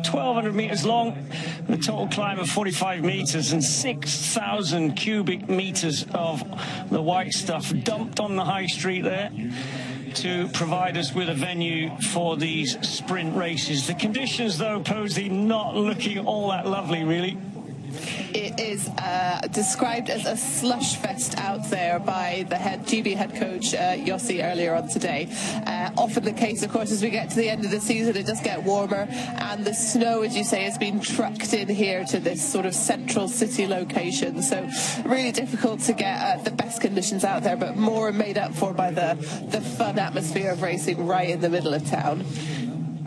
1,200 meters long, with a total climb of 45 meters and 6,000 cubic meters of the white stuff dumped on the high street there to provide us with a venue for these sprint races. The conditions, though, Posey, not looking all that lovely, really. It is described as a slush fest out there by the GB head coach Yossi earlier on today. Often the case, of course, as we get to the end of the season, it does get warmer, and the snow, as you say, has been trucked in here to this sort of central city location. So really difficult to get the best conditions out there, but more made up for by the fun atmosphere of racing right in the middle of town.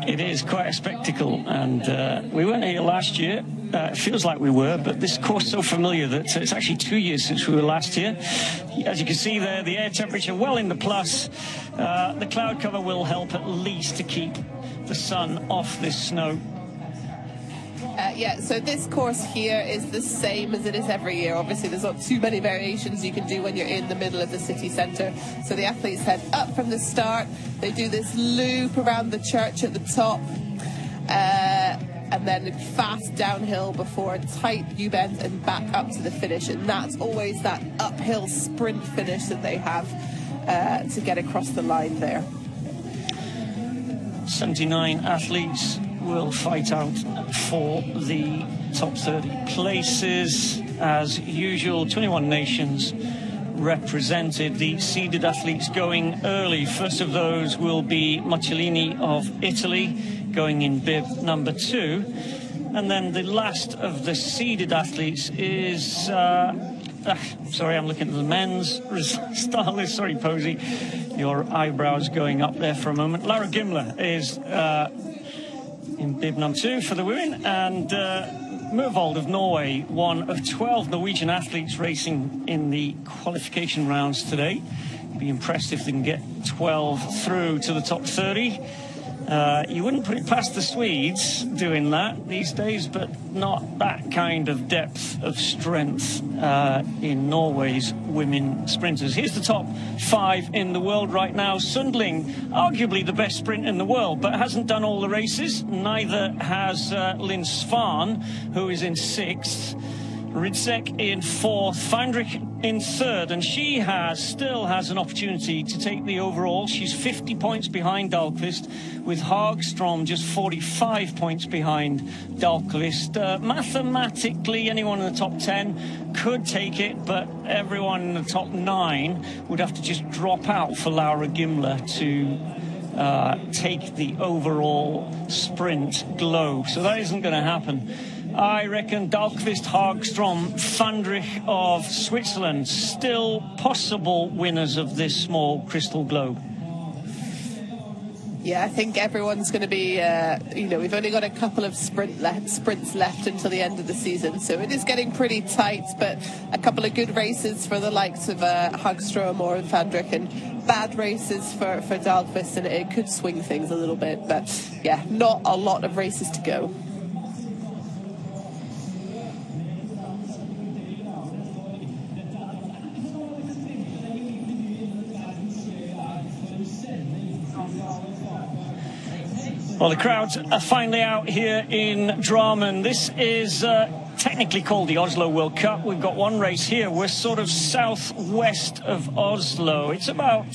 It is quite a spectacle, and we weren't here last year. It feels like we were, but this course is so familiar that it's actually 2 years since we were last here. As you can see there, the air temperature well in the plus. The cloud cover will help at least to keep the sun off this snow. Yeah, so this course here is the same as it is every year. Obviously, there's not too many variations you can do when you're in the middle of the city centre. So the athletes head up from the start. They do this loop around the church at the top, and then fast downhill before a tight U-bend and back up to the finish. And that's always that uphill sprint finish that they have to get across the line there. 79 athletes will fight out for the top 30 places. As usual, 21 nations represented. The seeded athletes going early. First of those will be Mucciolini of Italy, going in bib number 2. And then the last of the seeded athletes is... sorry, I'm looking at the men's start list. Sorry, Posey. Your eyebrows going up there for a moment. Laura Gimler is... in bib number 2 for the women, and Murvold of Norway, one of 12 Norwegian athletes racing in the qualification rounds today. Be impressed if they can get 12 through to the top 30. You wouldn't put it past the Swedes doing that these days, but not that kind of depth of strength in Norway's women sprinters. Here's the top 5 in the world right now. Sundling, arguably the best sprint in the world, but hasn't done all the races. Neither has Lynn Svan, who is in 6th. Ridsek in 4th, Fandrich in 3rd, and she still has an opportunity to take the overall. She's 50 points behind Dahlqvist, with Hagstrom just 45 points behind Dahlqvist. Mathematically, anyone in the top 10 could take it, but everyone in the top 9 would have to just drop out for Laura Gimler to take the overall sprint globe. So that isn't going to happen. I reckon Dahlqvist, Hagstrom, Fandrich of Switzerland, still possible winners of this small crystal globe. Yeah, I think everyone's going to be, we've only got a couple of sprints left until the end of the season, so it is getting pretty tight, but a couple of good races for the likes of Hagstrom or Fandrich, and bad races for Dahlqvist, and it could swing things a little bit, but yeah, not a lot of races to go. Well, the crowds are finally out here in Drammen. This is technically called the Oslo World Cup. We've got one race here. We're sort of southwest of Oslo. It's about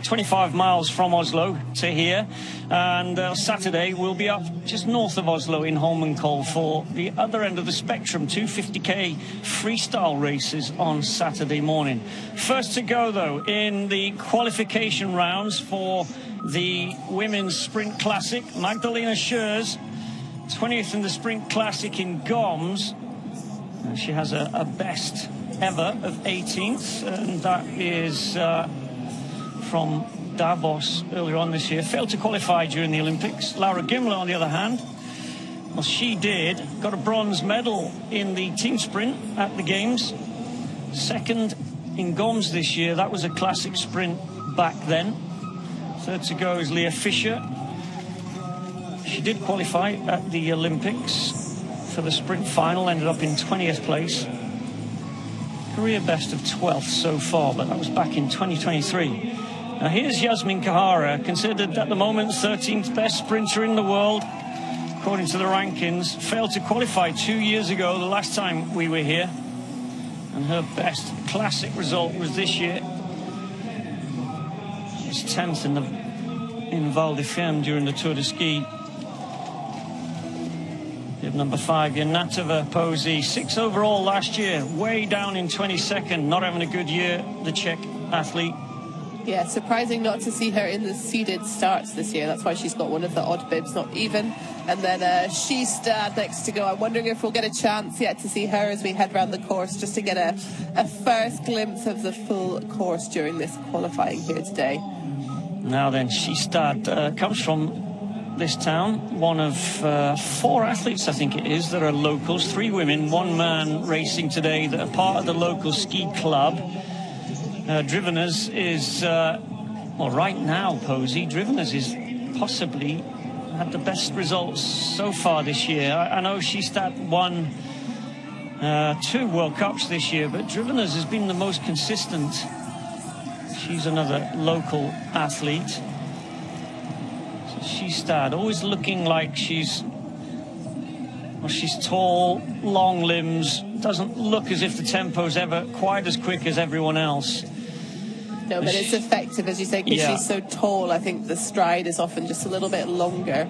25 miles from Oslo to here. And Saturday we'll be up just north of Oslo in Holmenkollen for the other end of the spectrum. 250k freestyle races on Saturday morning. First to go, though, in the qualification rounds for the Women's Sprint Classic, Magdalena Schurz, 20th in the Sprint Classic in Goms. She has a best ever of 18th, and that is from Davos earlier on this year. Failed to qualify during the Olympics. Laura Gimler, on the other hand, well, she got a bronze medal in the team sprint at the Games. 2nd in Goms this year. That was a classic sprint back then. 3rd to go is Leah Fischer. She did qualify at the Olympics for the sprint final, ended up in 20th place. Career best of 12th so far, but that was back in 2023. Now here's Yasmin Kahara, considered at the moment 13th best sprinter in the world. according to the rankings. Failed to qualify 2 years ago, the last time we were here. And her best classic result was this year. She was 10th in Val di Fiemme during the Tour de Ski. Bib number 5, Janatova Posey, 6 overall last year, way down in 22nd, not having a good year, the Czech athlete. Yeah, surprising not to see her in the seeded starts this year. That's why she's got one of the odd bibs, not even. And then Skistad next to go. I'm wondering if we'll get a chance yet to see her as we head round the course, just to get a first glimpse of the full course during this qualifying here today. Now then, Skistad comes from this town, one of 4 athletes, I think it is, that are locals, 3 women, 1 man racing today that are part of the local ski club. Driveners is, well, right now, Posey, Driveners is possibly had the best results so far this year. I know Skistad won 2 World Cups this year, but Driveners has been the most consistent. She's another local athlete. So Skistad, always looking like she's tall, long limbs, doesn't look as if the tempo's ever quite as quick as everyone else. No, but it's effective, as you say, because she's so tall. I think the stride is often just a little bit longer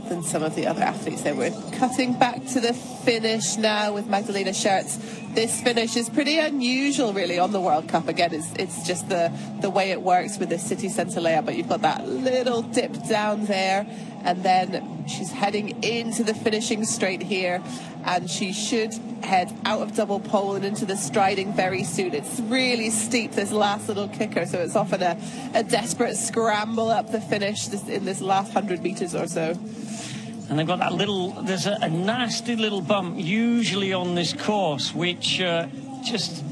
than some of the other athletes there. We're cutting back to the finish now with Magdalena Schertz. This finish is pretty unusual, really, on the World Cup. Again, it's just the way it works with the city centre layout, but you've got that little dip down there, and then she's heading into the finishing straight here, and she should head out of double pole and into the striding very soon. It's really steep, this last little kicker, so it's often a desperate scramble up the finish in this last 100 metres or so. And they've got that little, there's a nasty little bump usually on this course, which just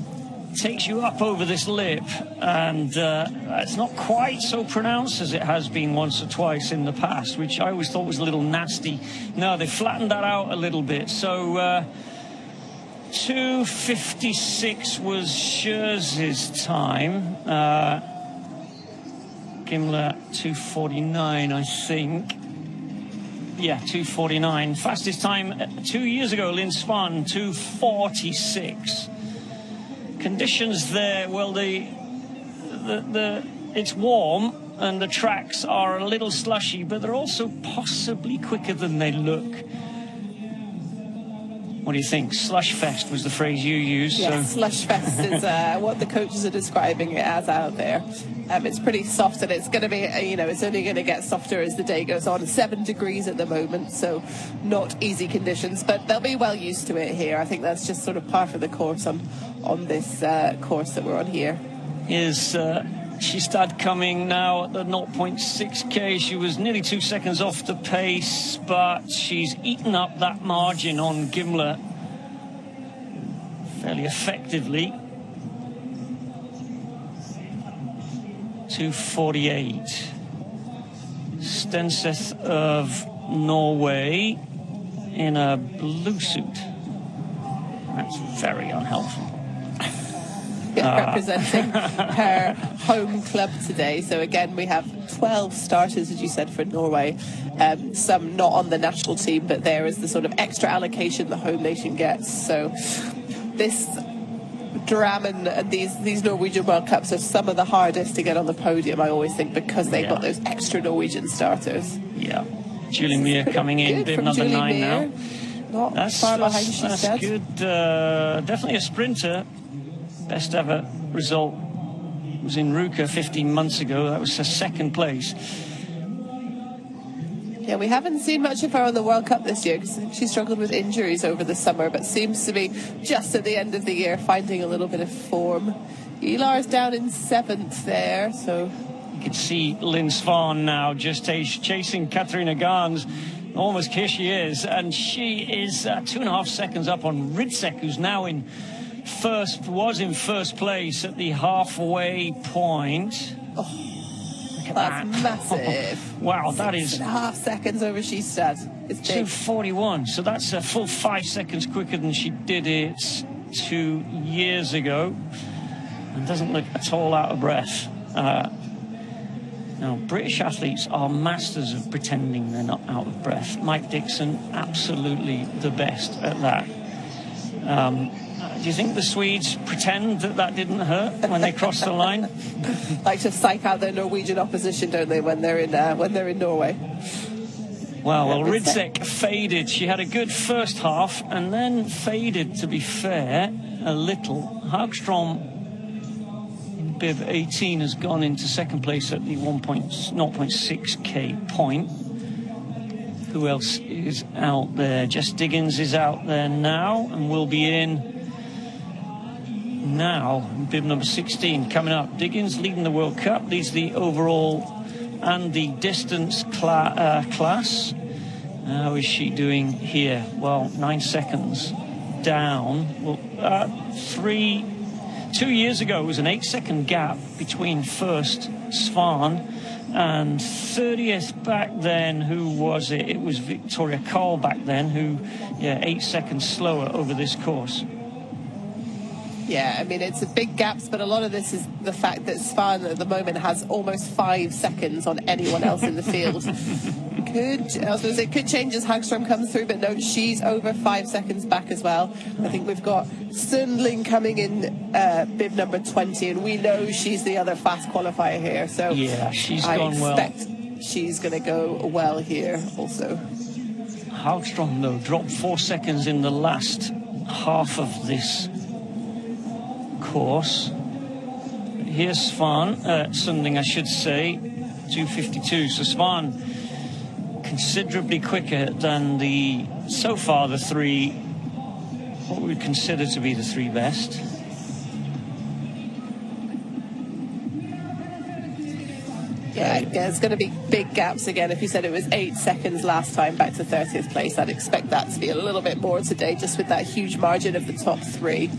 takes you up over this lip, and it's not quite so pronounced as it has been once or twice in the past, which I always thought was a little nasty. No, they flattened that out a little bit. So 2:56 was Scherz's time. Gimler 2:49, I think. Yeah, 2:49. Fastest time 2 years ago, Lynn Svan, 2:46. Conditions there, well, it's warm and the tracks are a little slushy, but they're also possibly quicker than they look. What do you think? Slush fest was the phrase you used. Yes, so. slush fest is what the coaches are describing it as out there. It's pretty soft, and it's going to be, it's only going to get softer as the day goes on. 7 degrees at the moment, so not easy conditions, but they'll be well used to it here. I think that's just sort of part of the course on this course that we're on here. Is Skistad coming now at the 0.6k. She was nearly 2 seconds off the pace, but she's eaten up that margin on Gimler fairly effectively. 2:48. Stenseth of Norway in a blue suit. That's very unhelpful. Representing her home club today. So again, we have 12 starters, as you said, for Norway. Some not on the national team, but there is the sort of extra allocation the home nation gets. So this Drammen and these Norwegian World Cups are some of the hardest to get on the podium, I always think, because they've got those extra Norwegian starters. Yeah. Julie Meir coming in, bib number 9 now. Not far behind, she said. That's good. Definitely a sprinter. Best ever result was in Ruka 15 months ago. That was her 2nd place. Yeah, we haven't seen much of her on the World Cup this year because she struggled with injuries over the summer, but seems to be just at the end of the year finding a little bit of form. Ilar's down in 7th there, so... You can see Lynn Svan now just chasing Katarina Gans. Almost here she is, and she is 2.5 seconds up on Ridsek, who's now was in first place at the halfway point. Oh, that's massive. Wow, that is 6.5 seconds over Skistad. It's big. 2:41, so that's a full 5 seconds quicker than she did it 2 years ago, and doesn't look at all out of breath. Now, British athletes are masters of pretending they're not out of breath. Mike Dixon, absolutely the best at that. Do you think the Swedes pretend that didn't hurt when they crossed the line? Like to psych out their Norwegian opposition, don't they, when they're in Norway? Well, Ridzek faded. She had a good first half and then faded, to be fair, a little. Hagstrom in bib 18 has gone into second place at the 1.6k point. Who else is out there? Jess Diggins is out there now and will be in now. Bib number 16 coming up. Diggins leading the World Cup, leads the overall and the distance class. How is she doing here? Well, 9 seconds down. Well, 2 years ago it was an 8-second gap between first Svan and 30th back then. Who was it? It was Victoria Cole back then, who 8 seconds slower over this course. Yeah, I mean, it's a big gaps, but a lot of this is the fact that Svan at the moment has almost 5 seconds on anyone else in the field. Could change as Hagstrom comes through, but no, she's over 5 seconds back as well. I think we've got Sundling coming in bib number 20, and we know she's the other fast qualifier here. So yeah, she's gone well. I expect she's going to go well here also. Hagstrom, though, dropped 4 seconds in the last half of this course. Here's Sundling, I should say, 2:52. So Svan considerably quicker than so far the three, what we would consider to be the 3 best. Yeah, there's going to be big gaps again. If you said it was 8 seconds last time back to 30th place, I'd expect that to be a little bit more today, just with that huge margin of the top 3.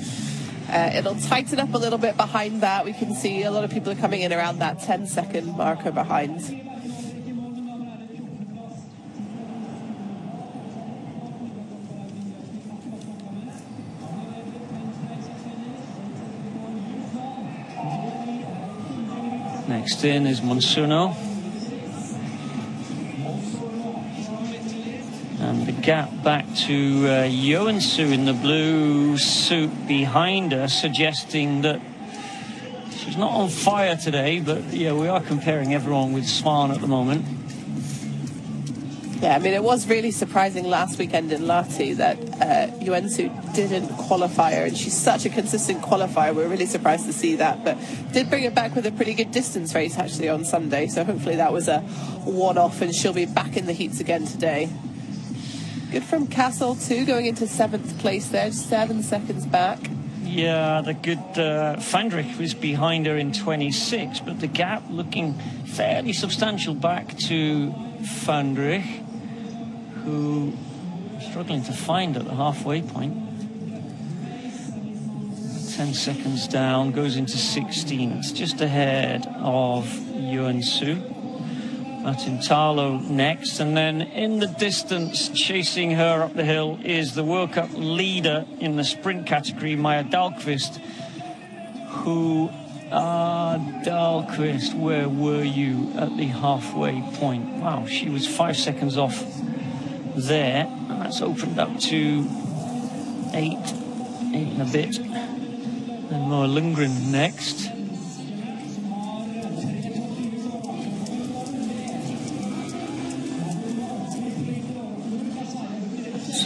It'll tighten up a little bit behind that. We can see a lot of people are coming in around that 10-second marker behind. Next in is Monsuno. And the gap back to Joensuu in the blue suit behind her, suggesting that she's not on fire today, but yeah, we are comparing everyone with Svan at the moment. Yeah, I mean, it was really surprising last weekend in Lahti that Joensuu didn't qualify her, and she's such a consistent qualifier. We're really surprised to see that, but did bring it back with a pretty good distance race actually on Sunday, so hopefully that was a one-off and she'll be back in the heats again today. Good from Castle too, going into 7th place there, 7 seconds back. Yeah, the good Fandrich was behind her in 26, but the gap looking fairly substantial back to Fandrich, who struggling to find at the halfway point. 10 seconds down, goes into 16th, just ahead of Joensuu. Martin Tarlo next, and then in the distance, chasing her up the hill, is the World Cup leader in the sprint category, Maja Dahlqvist, who, Dahlqvist, where were you at the halfway point? Wow, she was 5 seconds off there, and that's opened up to 8 and a bit. And Moa Lundgren next.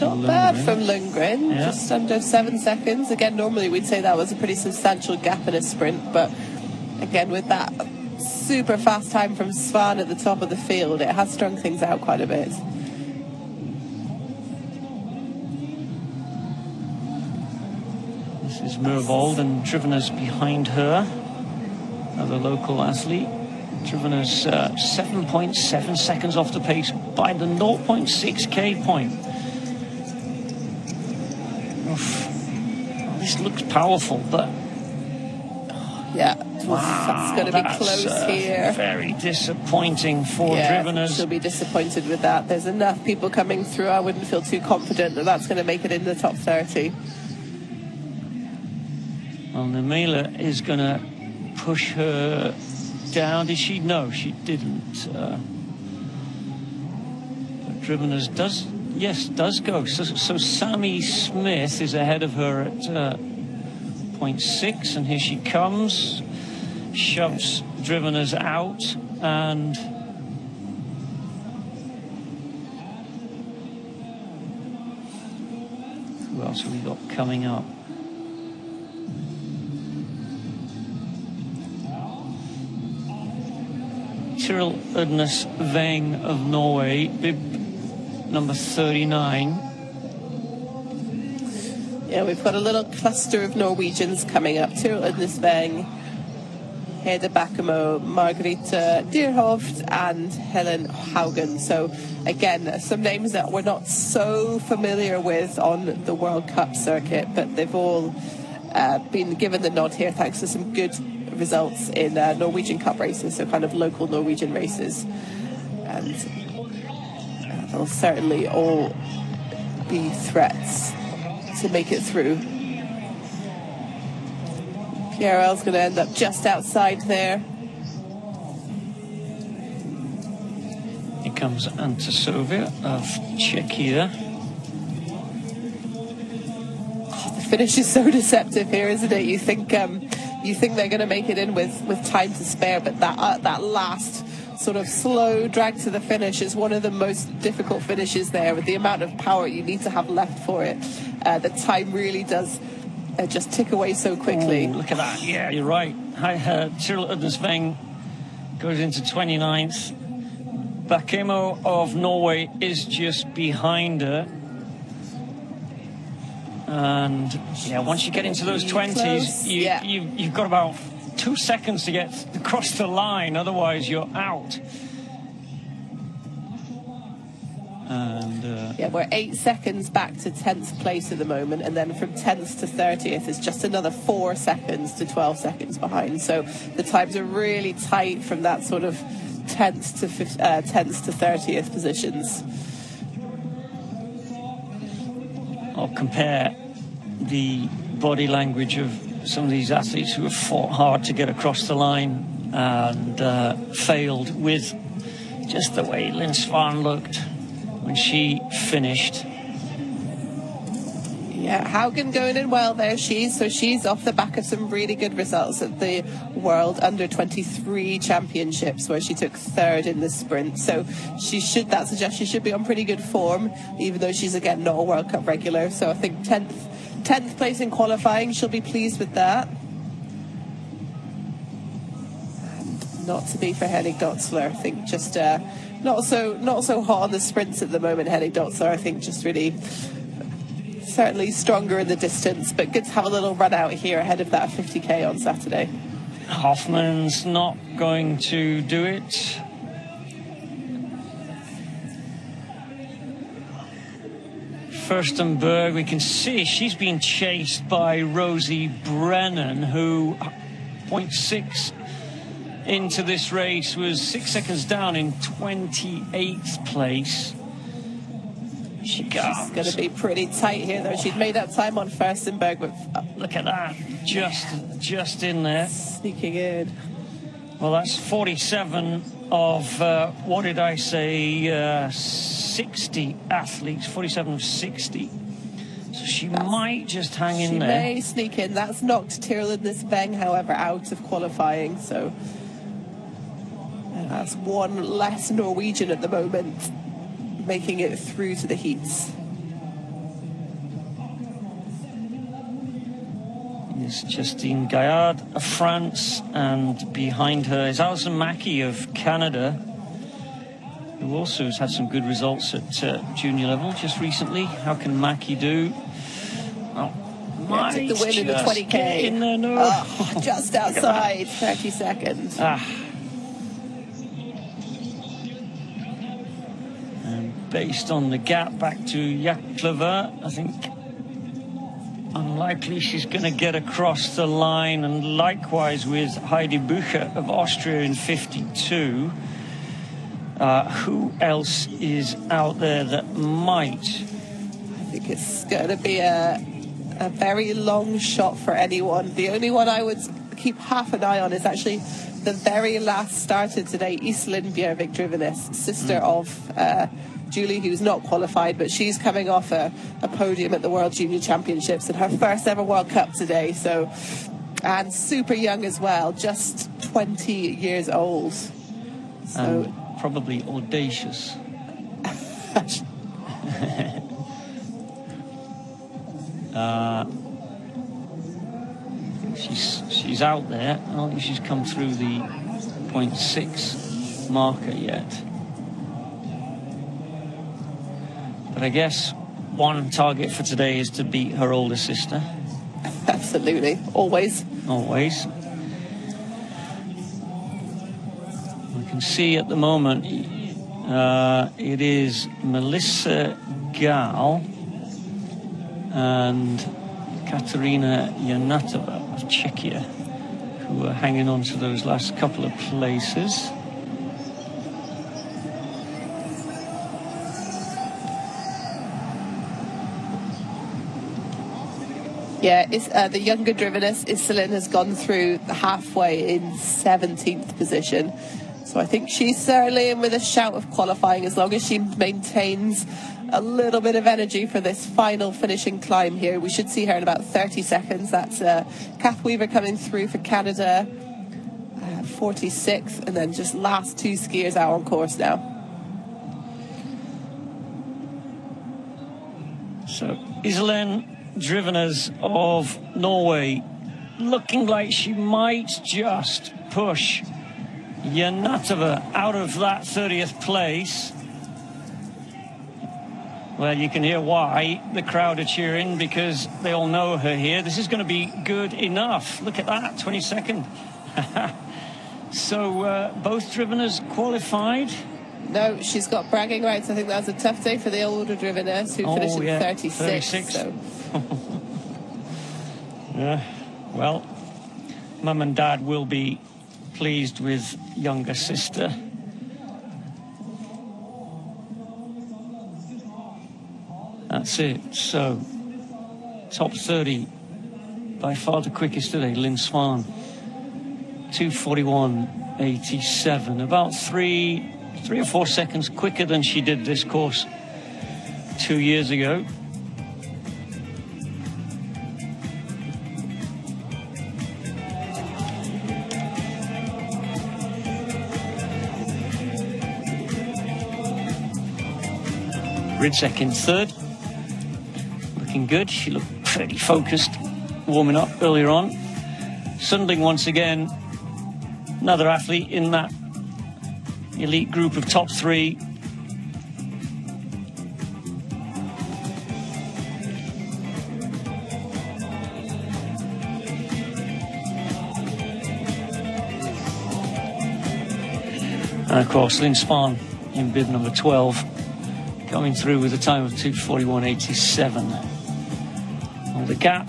Not bad from Lundgren, just under 7 seconds. Again, normally we'd say that was a pretty substantial gap in a sprint, but again, with that super fast time from Svan at the top of the field, it has strung things out quite a bit. This is Mervold, and Trivener's behind her, another local athlete. Trivener's 7.7 seconds off the pace by the 0.6k point. This looks powerful, but yeah, that's going to be close here. Very disappointing for Driveners. She'll be disappointed with that. There's enough people coming through. I wouldn't feel too confident that that's going to make it in the top 30. Well, Namela is going to push her down. Did she? No, she didn't. Driveners does go. So Sammy Smith is ahead of her at 0.6, and here she comes. Shoves Driveners out, and who else have we got coming up? Tiril Udnes Veng of Norway, bib number 39. Yeah, we've got a little cluster of Norwegians coming up. Tiril Udnes Veng, Hede Bakkemo, Margarita Dierhoft, and Helen Haugen. So again, some names that we're not so familiar with on the World Cup circuit, but they've all been given the nod here thanks to some good results in Norwegian Cup races, so kind of local Norwegian races. And they'll certainly all be threats to make it through. Pierre L's going to end up just outside there. Here comes Antasovia of Czechia. Oh, the finish is so deceptive here, isn't it? You think they're going to make it in with time to spare, but that last sort of slow drag to the finish is one of the most difficult finishes there. With the amount of power you need to have left for it, the time really does just tick away so quickly. Ooh, look at that. Yeah, you're right. Tiril Udnes Veng goes into 29th. Bakkemo of Norway is just behind her. And yeah, once you get into those 20s, you've got about 2 seconds to get across the line, otherwise you're out. And yeah, we're 8 seconds back to 10th place at the moment, and then from 10th to 30th is just another 4 seconds to 12 seconds behind. So the times are really tight from that sort of 10th to 30th positions. I'll compare the body language of some of these athletes who have fought hard to get across the line and failed with just the way Lynn Svan looked when she finished. Yeah, Haugen going in well there. She's off the back of some really good results at the World Under-23 Championships, where she took 3rd in the sprint. So that suggests she should be on pretty good form, even though she's again not a World Cup regular. So I think 10th place in qualifying, she'll be pleased with that. And not to be for Henning Dotzler. I think just not so hot on the sprints at the moment. Henning Dotzler, I think, just really certainly stronger in the distance, but good to have a little run out here ahead of that 50k on Saturday. Hoffman's not going to do it. Furstenberg, we can see she's been chased by Rosie Brennan, who 0.6 into this race was 6 seconds down in 28th place. She's going to be pretty tight here, though. She'd made up time on Furstenberg, but look at that, just in there, sneaking in. Well, that's 47 of what did I say? 60 athletes, 47 of 60. So she might just hang in there. She may sneak in. That's knocked Tiril Udnes Veng, however, out of qualifying. So that's one less Norwegian at the moment making it through to the heats. It's Justine Gaillard of France, and behind her is Alison Mackey of Canada, who also has had some good results at junior level just recently. How can Mackey do? Oh, took the win in the 20k. In there, no. Oh, just outside, 30 seconds. Based on the gap back to Yaklova, I think unlikely she's going to get across the line, and likewise with Heidi Bucher of Austria in 52. Who else is out there that might? I think it's going to be a very long shot for anyone. The only one I would keep half an eye on is actually the very last starter today, Iselin Bjervik-Drivenes, sister of Julie, who's not qualified, but she's coming off a podium at the World Junior Championships and her first ever World Cup today. So, and super young as well, just 20 years old. So, and probably audacious. She's out there. I don't think she's come through the 0.6 marker yet. But I guess one target for today is to beat her older sister. Absolutely, always. Always. We can see at the moment it is Melissa Gal and Katerina Yanatova of Czechia who are hanging on to those last couple of places. Yeah, the younger Drivenes, Iselin, has gone through halfway in 17th position. So I think she's certainly in with a shout of qualifying as long as she maintains a little bit of energy for this final finishing climb here. We should see her in about 30 seconds. That's Kath Weaver coming through for Canada, 46th, and then just last two skiers out on course now. So Iselin Drivenes of Norway looking like she might just push Yanatova out of that 30th place. Well, you can hear why the crowd are cheering, because they all know her here. This is going to be good enough. Look at that, 22nd. So both Drivenes qualified. No, she's got bragging rights. I think that was a tough day for the older Drivenes, who finished in 36. So. Yeah, well, Mum and Dad will be pleased with younger sister. That's it. So, top 30, by far the quickest today, Lynn Swan, 2:41.87, about three or 4 seconds quicker than she did this course 2 years ago. Ridsek in third, looking good. She looked pretty focused warming up earlier on. Sundling once again, another athlete in that elite group of top three. And of course Lynn Spahn in bib number 12. Coming through with a time of 2:41.87. Well, the gap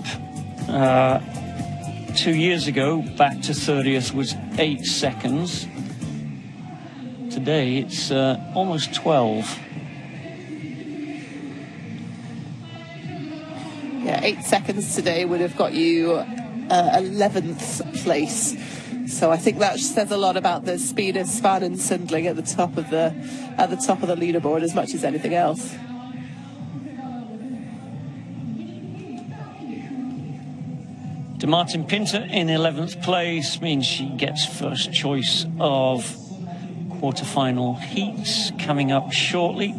2 years ago, back to 30th, was 8 seconds. Today, it's almost 12. Yeah, 8 seconds today would have got you 11th place. So I think that says a lot about the speed of Svan and Sundling at the top of the leaderboard as much as anything else. De Martin Pinter in 11th place means she gets first choice of quarterfinal heats coming up shortly.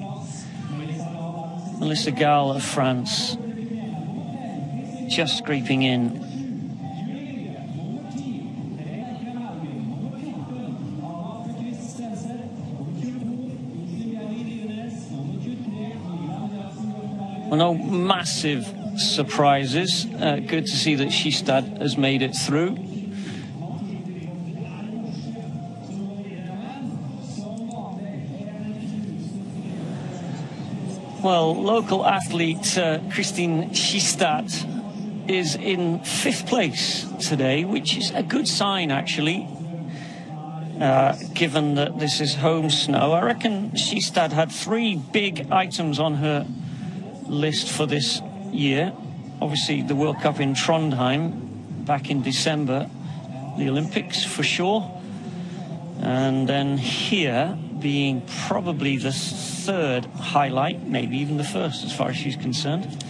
Melissa Gall of France just scraping in. Well, no massive surprises. Good to see that Skistad has made it through. Well, local athlete Christine Skistad is in 5th place today, which is a good sign, actually, given that this is home snow. I reckon Skistad had 3 big items on her list for this year. Obviously the World Cup in Trondheim back in December, the Olympics for sure, And then here being probably the third highlight, maybe even the first as far as she's concerned.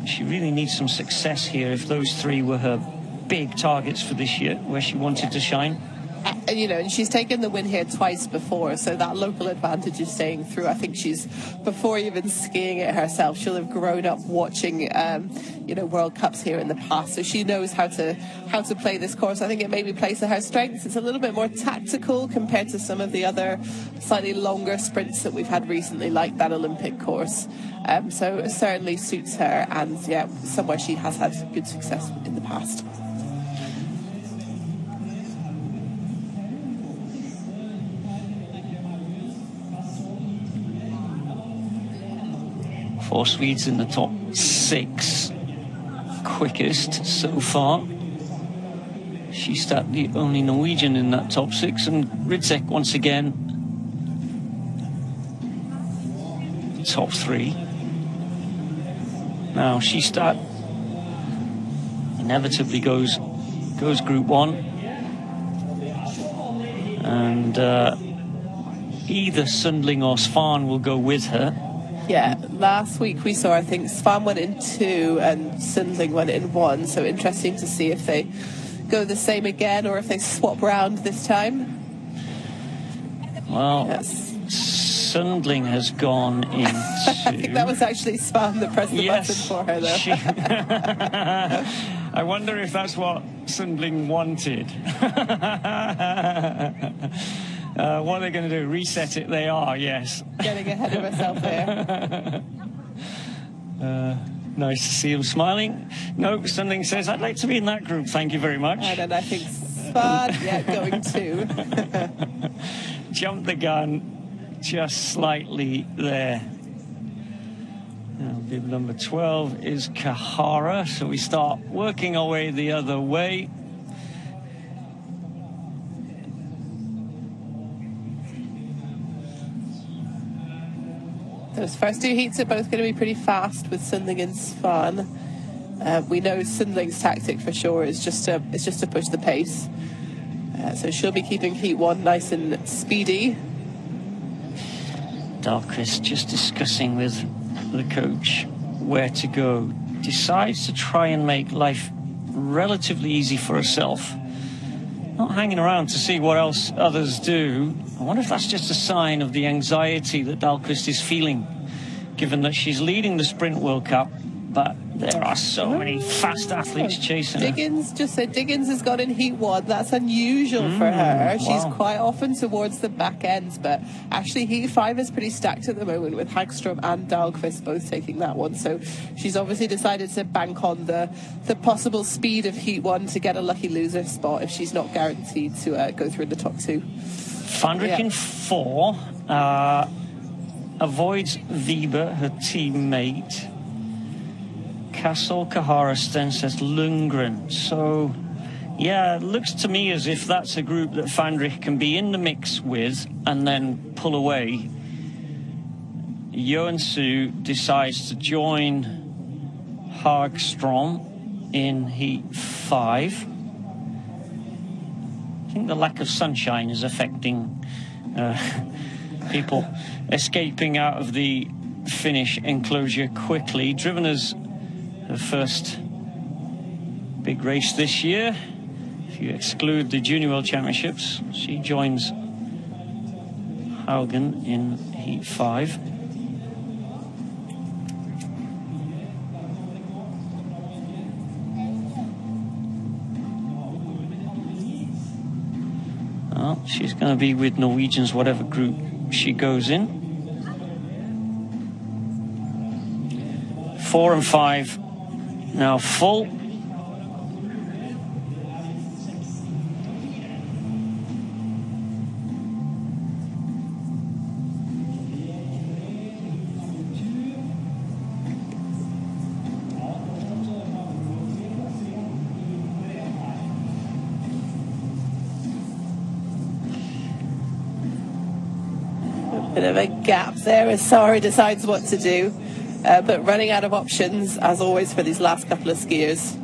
She really needs some success here if those three were her big targets for this year, where she wanted to shine. And, you know, and she's taken the win here twice before, so that local advantage is staying through. I think she's, before even skiing it herself, she'll have grown up watching, you know, World Cups here in the past, so she knows how to play this course. I think it maybe plays to her strengths. It's a little bit more tactical compared to some of the other slightly longer sprints that we've had recently, like that Olympic course. So it certainly suits her, and yeah, somewhere she has had good success in the past. Four Swedes in the top 6 quickest so far. She's the only Norwegian in that top 6, and Ridzek once again top 3. Now she inevitably goes Group 1, and either Sundling or Svan will go with her. Yeah, last week we saw, I think, Svan went in 2 and Sundling went in 1. So interesting to see if they go the same again or if they swap round this time. Well, yes. Sundling has gone in 2. I think that was actually Svan that pressed the button for her, though. I wonder if that's what Sundling wanted. What are they going to do? Reset it? They are, yes. Getting ahead of herself there. Nice to see him smiling. No, Sundling says, I'd like to be in that group, thank you very much. And I think Svan, yeah, going 2. Jumped the gun just slightly there. Now, bib number 12 is Kahara, so we start working our way the other way. Those first 2 heats are both going to be pretty fast with Sundling and Svan. We know Sundling's tactic for sure is just to push the pace. So she'll be keeping heat 1 nice and speedy. Dahlqvist just discussing with the coach where to go. Decides to try and make life relatively easy for herself. Not hanging around to see what else others do. I wonder if that's just a sign of the anxiety that Dahlqvist is feeling, given that she's leading the Sprint World Cup, but there are so many fast athletes chasing her. Diggins just said Diggins has got in heat 1. That's unusual for her. She's quite often towards the back end, but actually heat 5 is pretty stacked at the moment with Hagström and Dahlqvist both taking that one. So she's obviously decided to bank on the possible speed of heat 1 to get a lucky loser spot if she's not guaranteed to go through the top 2. Fandrik in 4 avoids Weber, her teammate. Castle, Kahara, Stenset, Lundgren. So, yeah, it looks to me as if that's a group that Fandrik can be in the mix with and then pull away. Joensuu decides to join Hagström in Heat 5. I think the lack of sunshine is affecting people escaping out of the Finnish enclosure quickly. Driven as her first big race this year. If you exclude the Junior World Championships, she joins Haugen in Heat 5. Well, she's going to be with Norwegians, whatever group she goes in. 4 and 5 now full. Bit of a gap there as Sari decides what to do. But running out of options, as always, for these last couple of skiers.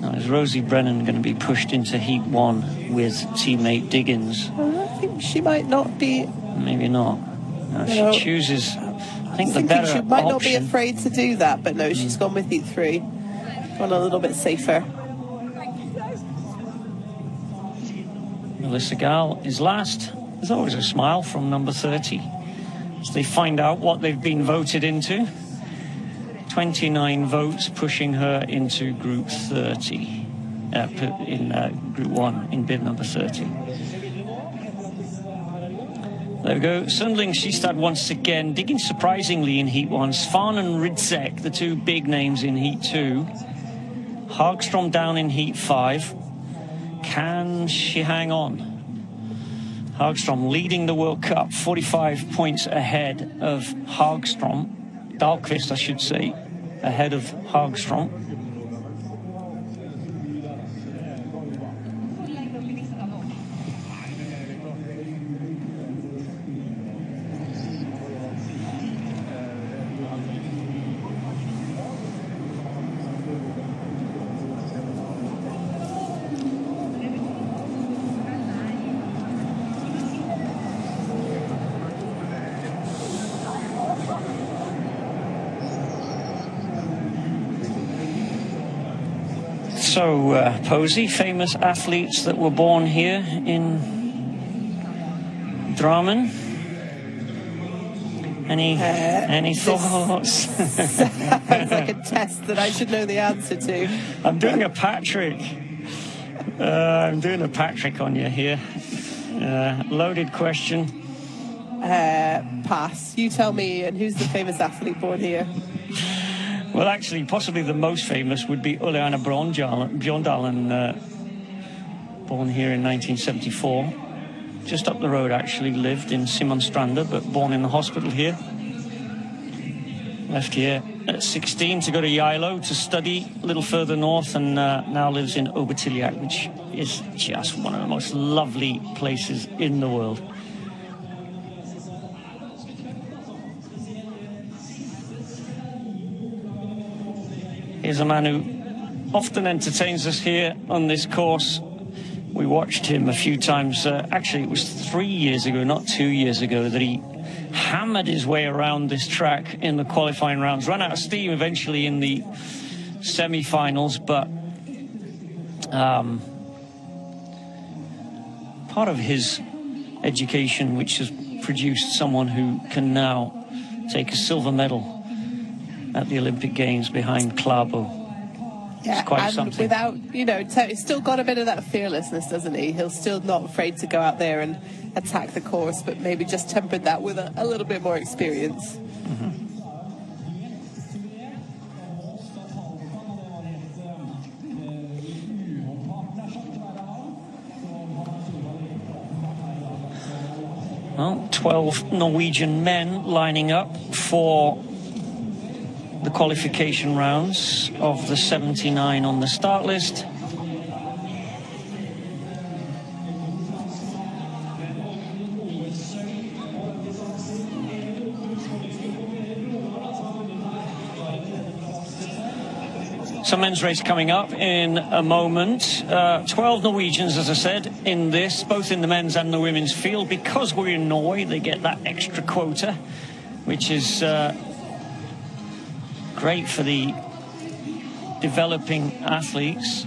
There's Is Rosie Brennan going to be pushed into Heat 1 with teammate Diggins? I think she might not be. Maybe not. No, she chooses, I think, the better she might option. not be afraid to do that, but no, she's gone with Heat 3. Gone a little bit safer. Melissa Gall is last. There's always a smile from number 30 as they find out what they've been voted into. 29 votes pushing her into Group 30, in Group 1 in bib number 30. There we go. Sundling Skistad once again, digging surprisingly in Heat 1. Svan and Ridzek, the two big names in Heat 2. Hagstrom down in Heat 5. Can she hang on? Hagstrom leading the World Cup, 45 points ahead of Hagstrom. Dahlqvist, I should say, ahead of Hagstrom. So, Posey, famous athletes that were born here in Drammen. Any thoughts? Sounds like a test that I should know the answer to. I'm doing a Patrick. I'm doing a Patrick on you here. Loaded question. Pass. You tell me, and who's the famous athlete born here? Well, actually, possibly the most famous would be Uleana Bjorndalen, born here in 1974. Just up the road, actually, lived in Simonstranda, but born in the hospital here. Left here at 16 to go to Yilo to study a little further north, and now lives in Obertilliak, which is just one of the most lovely places in the world. Here's a man who often entertains us here on this course. We watched him a few times. Actually, it was 3 years ago, not 2 years ago, that he hammered his way around this track in the qualifying rounds. Ran out of steam eventually in the semi-finals, but part of his education, which has produced someone who can now take a silver medal at the Olympic Games behind Klæbo. Yeah, it's quite and something. Without, he's still got a bit of that fearlessness, doesn't he? He'll still not afraid to go out there and attack the course, but maybe just tempered that with a little bit more experience. Well, 12 Norwegian men lining up for the qualification rounds of the 79 on the start list. So men's race coming up in a moment. 12 Norwegians, as I said, in this, both in the men's and the women's field. Because we're in Norway, they get that extra quota, which is great for the developing athletes.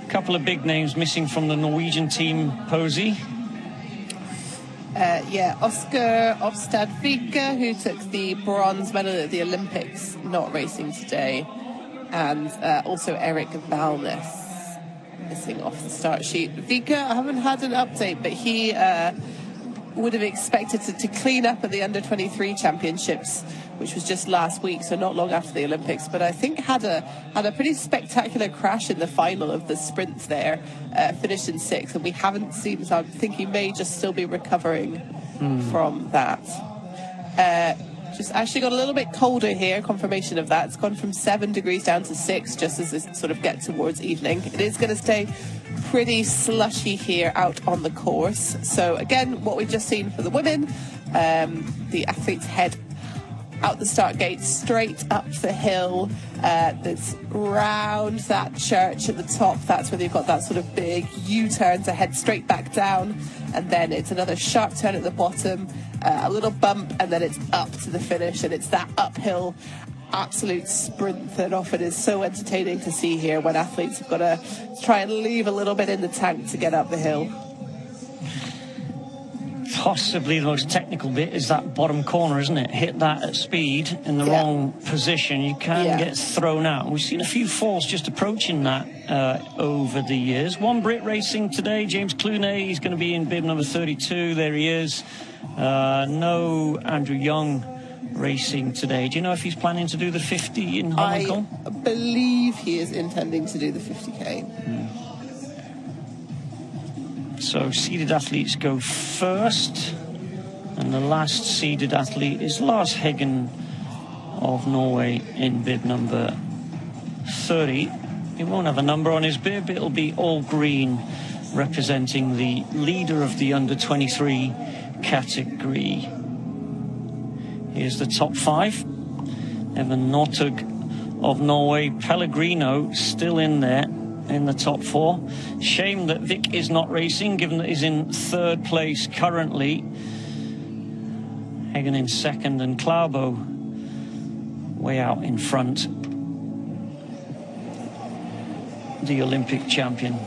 A couple of big names missing from the Norwegian team, Posey. Yeah, Oscar Opstad Vika, who took the bronze medal at the Olympics, not racing today. And also Eric Valnes, missing off the start sheet. Vika, I haven't had an update, but he would have expected to clean up at the Under-23 Championships, which was just last week, so not long after the Olympics, but I think had a pretty spectacular crash in the final of the sprints there, finished in 6th, and we haven't seen, so I think he may just still be recovering from that. Just actually got a little bit colder here, confirmation of that. It's gone from 7 degrees down to 6, just as it sort of gets towards evening. It is going to stay pretty slushy here out on the course. So again, what we've just seen for the women, the athletes head out the start gate, straight up the hill. That's round that church at the top. That's where they've got that sort of big U-turn to head straight back down. And then it's another sharp turn at the bottom, a little bump, and then it's up to the finish. And it's that uphill absolute sprint that often is so entertaining to see here when athletes have got to try and leave a little bit in the tank to get up the hill. Possibly the most technical bit is that bottom corner, isn't it? Hit that at speed in the wrong position, you can get thrown out. We've seen a few falls just approaching that over the years. One Brit racing today, James Clooney. He's going to be in bib number 32. There he is. No Andrew Young racing today. Do you know if he's planning to do the 50 in Hong Kong? I believe he is intending to do the 50k. So seeded athletes go first, and the last seeded athlete is Lars Heggen of Norway in bib number 30. He won't have a number on his bib, it'll be all green, representing the leader of the under-23 category. Here's the top 5. Evan Northug of Norway, Pellegrino still in there in the top 4. Shame that Vic is not racing, given that he's in 3rd place currently. Hagen in 2nd, and Klaubo way out in front. The Olympic champion.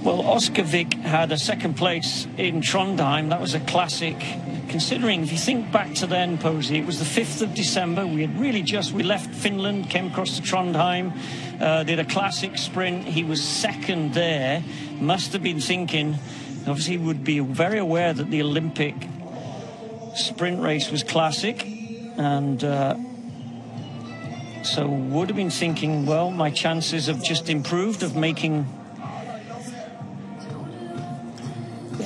Well, Oscar Vic had a 2nd place in Trondheim. That was a classic. Considering, if you think back to then, Posey, it was the 5th of December. We left Finland, came across to Trondheim, did a classic sprint. He was 2nd there. Must have been thinking, obviously, he would be very aware that the Olympic sprint race was classic. And so would have been thinking, well, my chances have just improved of making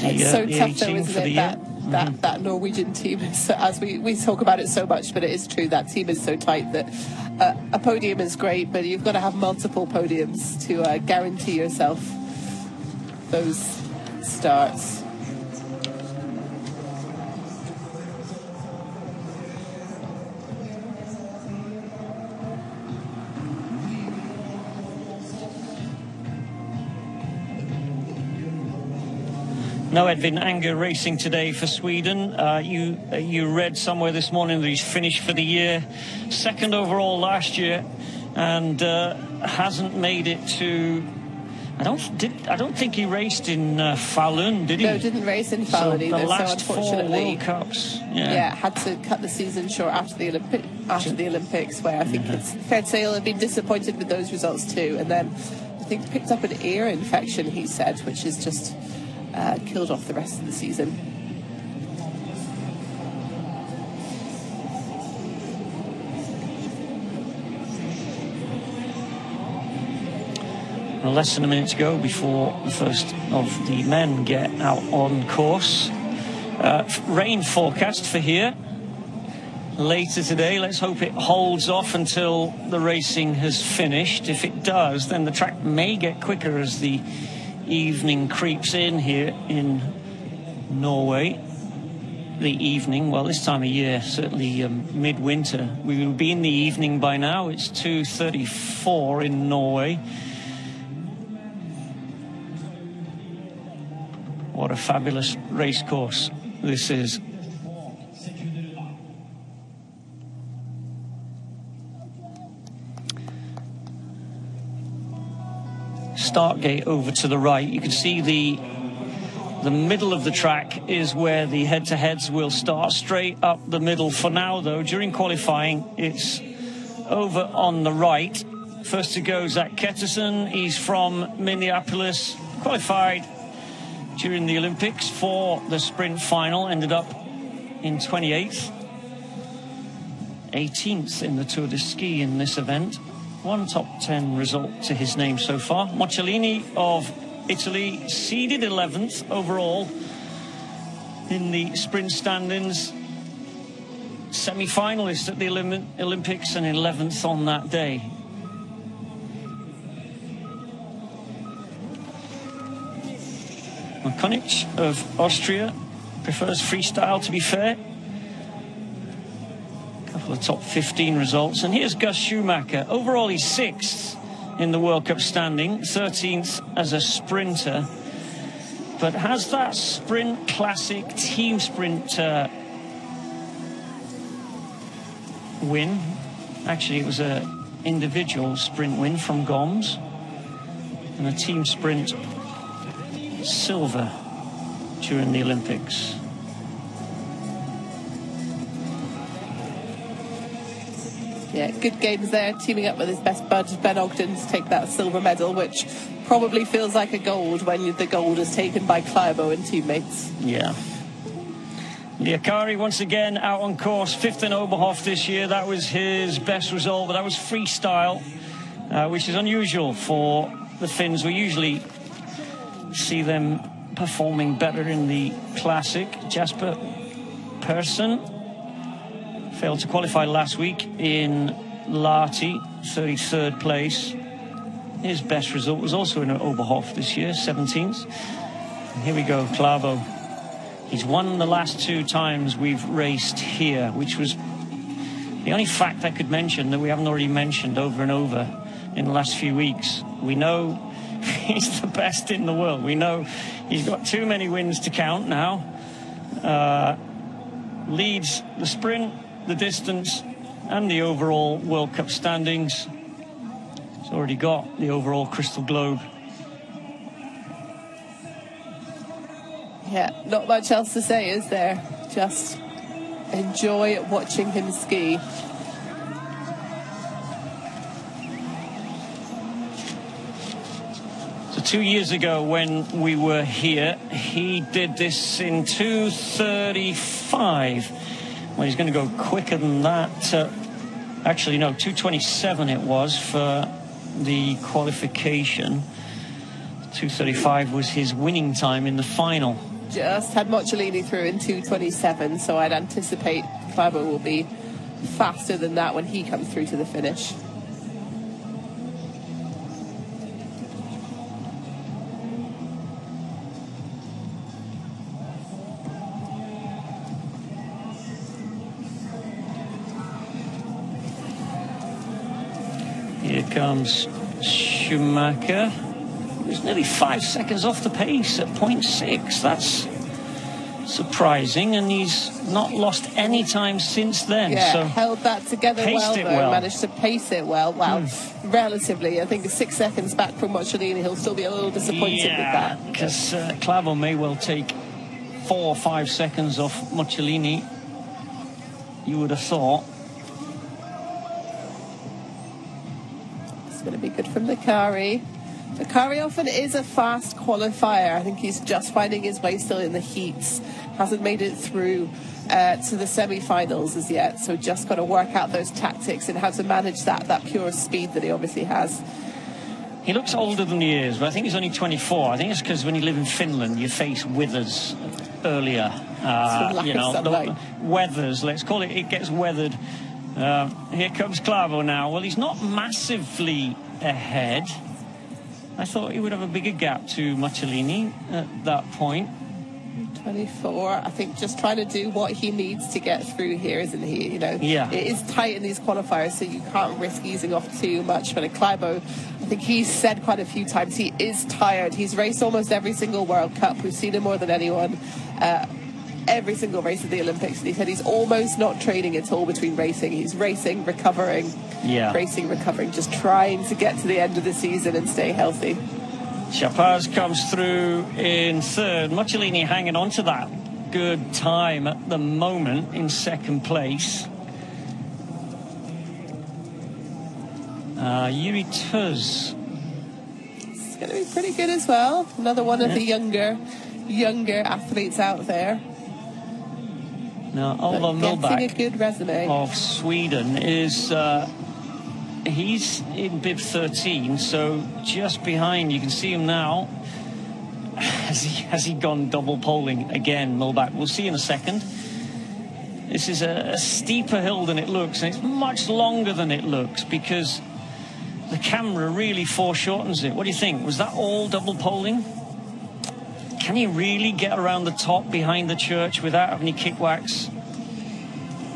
it's so tough though, isn't it, that Norwegian team is, as we talk about it so much, but it is true, that team is so tight that a podium is great, but you've got to have multiple podiums to guarantee yourself those starts. No Edvin Anger racing today for Sweden. You read somewhere this morning that he's finished for the year, 2nd overall last year, and hasn't made it to. I don't think he raced in Falun, did he? No, didn't race in Falun either. The last so unfortunately, 4 World Cups. Had to cut the season short after the Olympics, where I think it's fair to say he'll have been disappointed with those results too. And then I think picked up an ear infection, he said, which is just killed off the rest of the season. Well, less than a minute to go before the first of the men get out on course. Rain forecast for here later today. Let's hope it holds off until the racing has finished. If it does, then the track may get quicker as the evening creeps in here in Norway. The evening, well, this time of year, certainly midwinter, we will be in the evening by now. It's 2:34 in Norway. What a fabulous race course this is. Start gate over to the right. You can see the middle of the track is where the head-to-heads will start, straight up the middle. For now, though, during qualifying, it's over on the right. First to go, Zach Ketterson. He's from Minneapolis, qualified during the Olympics for the sprint final, ended up in 28th. 18th in the Tour de Ski in this event. One top 10 result to his name so far. Mocellini of Italy, seeded 11th overall in the sprint standings. Semi-finalist at the Olympics and 11th on that day. Makonic of Austria Prefers freestyle, to be fair. A couple of top 15 results. And here's Gus Schumacher. Overall, he's 6th in the World Cup standing, 13th as a sprinter, but has that sprint classic team sprint win. Actually, it was an individual sprint win from Gomes, and a team sprint silver during the Olympics. Yeah, good games there, teaming up with his best bud, Ben Ogden, to take that silver medal, which probably feels like a gold when the gold is taken by Klæbo and teammates. Yeah. Liakari once again out on course, 5th in Oberhof this year. That was his best result, but that was freestyle, which is unusual for the Finns. We usually see them performing better in the classic. Jasper Persson failed to qualify last week in Lahti, 33rd place. His best result was also in Oberhof this year, 17th. And here we go, Klæbo. He's won the last 2 times we've raced here, which was the only fact I could mention that we haven't already mentioned over and over in the last few weeks. We know he's the best in the world. We know he's got too many wins to count now. Leads the sprint, the distance, and the overall World Cup standings. He's already got the overall Crystal Globe. Yeah, not much else to say, is there? Just enjoy watching him ski. So 2 years ago when we were here, he did this in 2:35. Well, he's going to go quicker than that. Actually, no, 2:27 it was for the qualification. 2:35 was his winning time in the final. Just had Mocciolini through in 2:27, so I'd anticipate Klæbo will be faster than that when he comes through to the finish. Here comes Schumacher. He's nearly 5 seconds off the pace at 0.6. That's surprising, and he's not lost any time since then. Yeah, so held that together well, though. Managed to pace it well. Wow, relatively. I think 6 seconds back from Mocciolini. He'll still be a little disappointed with that. Because Klæbo may well take 4 or 5 seconds off Mocciolini, you would have thought. It's going to be good from Liakari. Liakari often is a fast qualifier. I think he's just finding his way still in the heats. Hasn't made it through to the semi-finals as yet. So just got to work out those tactics and how to manage that pure speed that he obviously has. He looks older than he is, but I think he's only 24. I think it's because when you live in Finland, your face withers earlier. You know, the weathers, let's call it, it gets weathered. Here comes Klæbo now. Well, he's not massively ahead. I thought he would have a bigger gap to Mocciolini at that point. 24. I think just trying to do what he needs to get through here, isn't he? You know, yeah. It is tight in these qualifiers, so you can't risk easing off too much. But Klæbo, I think he's said quite a few times he is tired. He's raced almost every single World Cup. We've seen him more than anyone. Every single race of the Olympics, and he said he's almost not training at all between racing. He's racing, recovering, racing, recovering, just trying to get to the end of the season and stay healthy. Chapaz comes through in 3rd. Mocciolini hanging on to that good time at the moment in 2nd place. Yuri Tuz. It's going to be pretty good as well. Another one of the younger athletes out there. Now, Oliver Milback a good resume of Sweden is he's in bib 13, so just behind. You can see him now. Has he gone double poling again, Milback? We'll see in a second. This is a steeper hill than it looks, and it's much longer than it looks because the camera really foreshortens it. What do you think? Was that all double poling? Can he really get around the top behind the church without having any kick-whacks?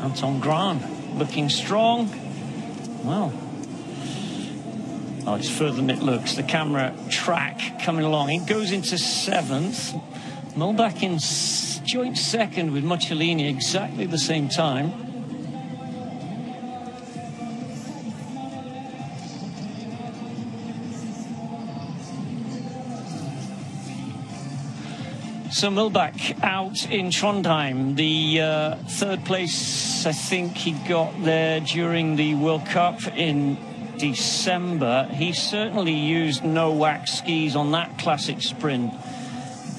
Anton Grahn looking strong. Well, it's further than it looks. The camera track coming along. He goes into 7th. Milbach in joint 2nd with Mucciolini, exactly the same time. So Milbach out in Trondheim. The 3rd place, I think he got there during the World Cup in December. He certainly used no wax skis on that classic sprint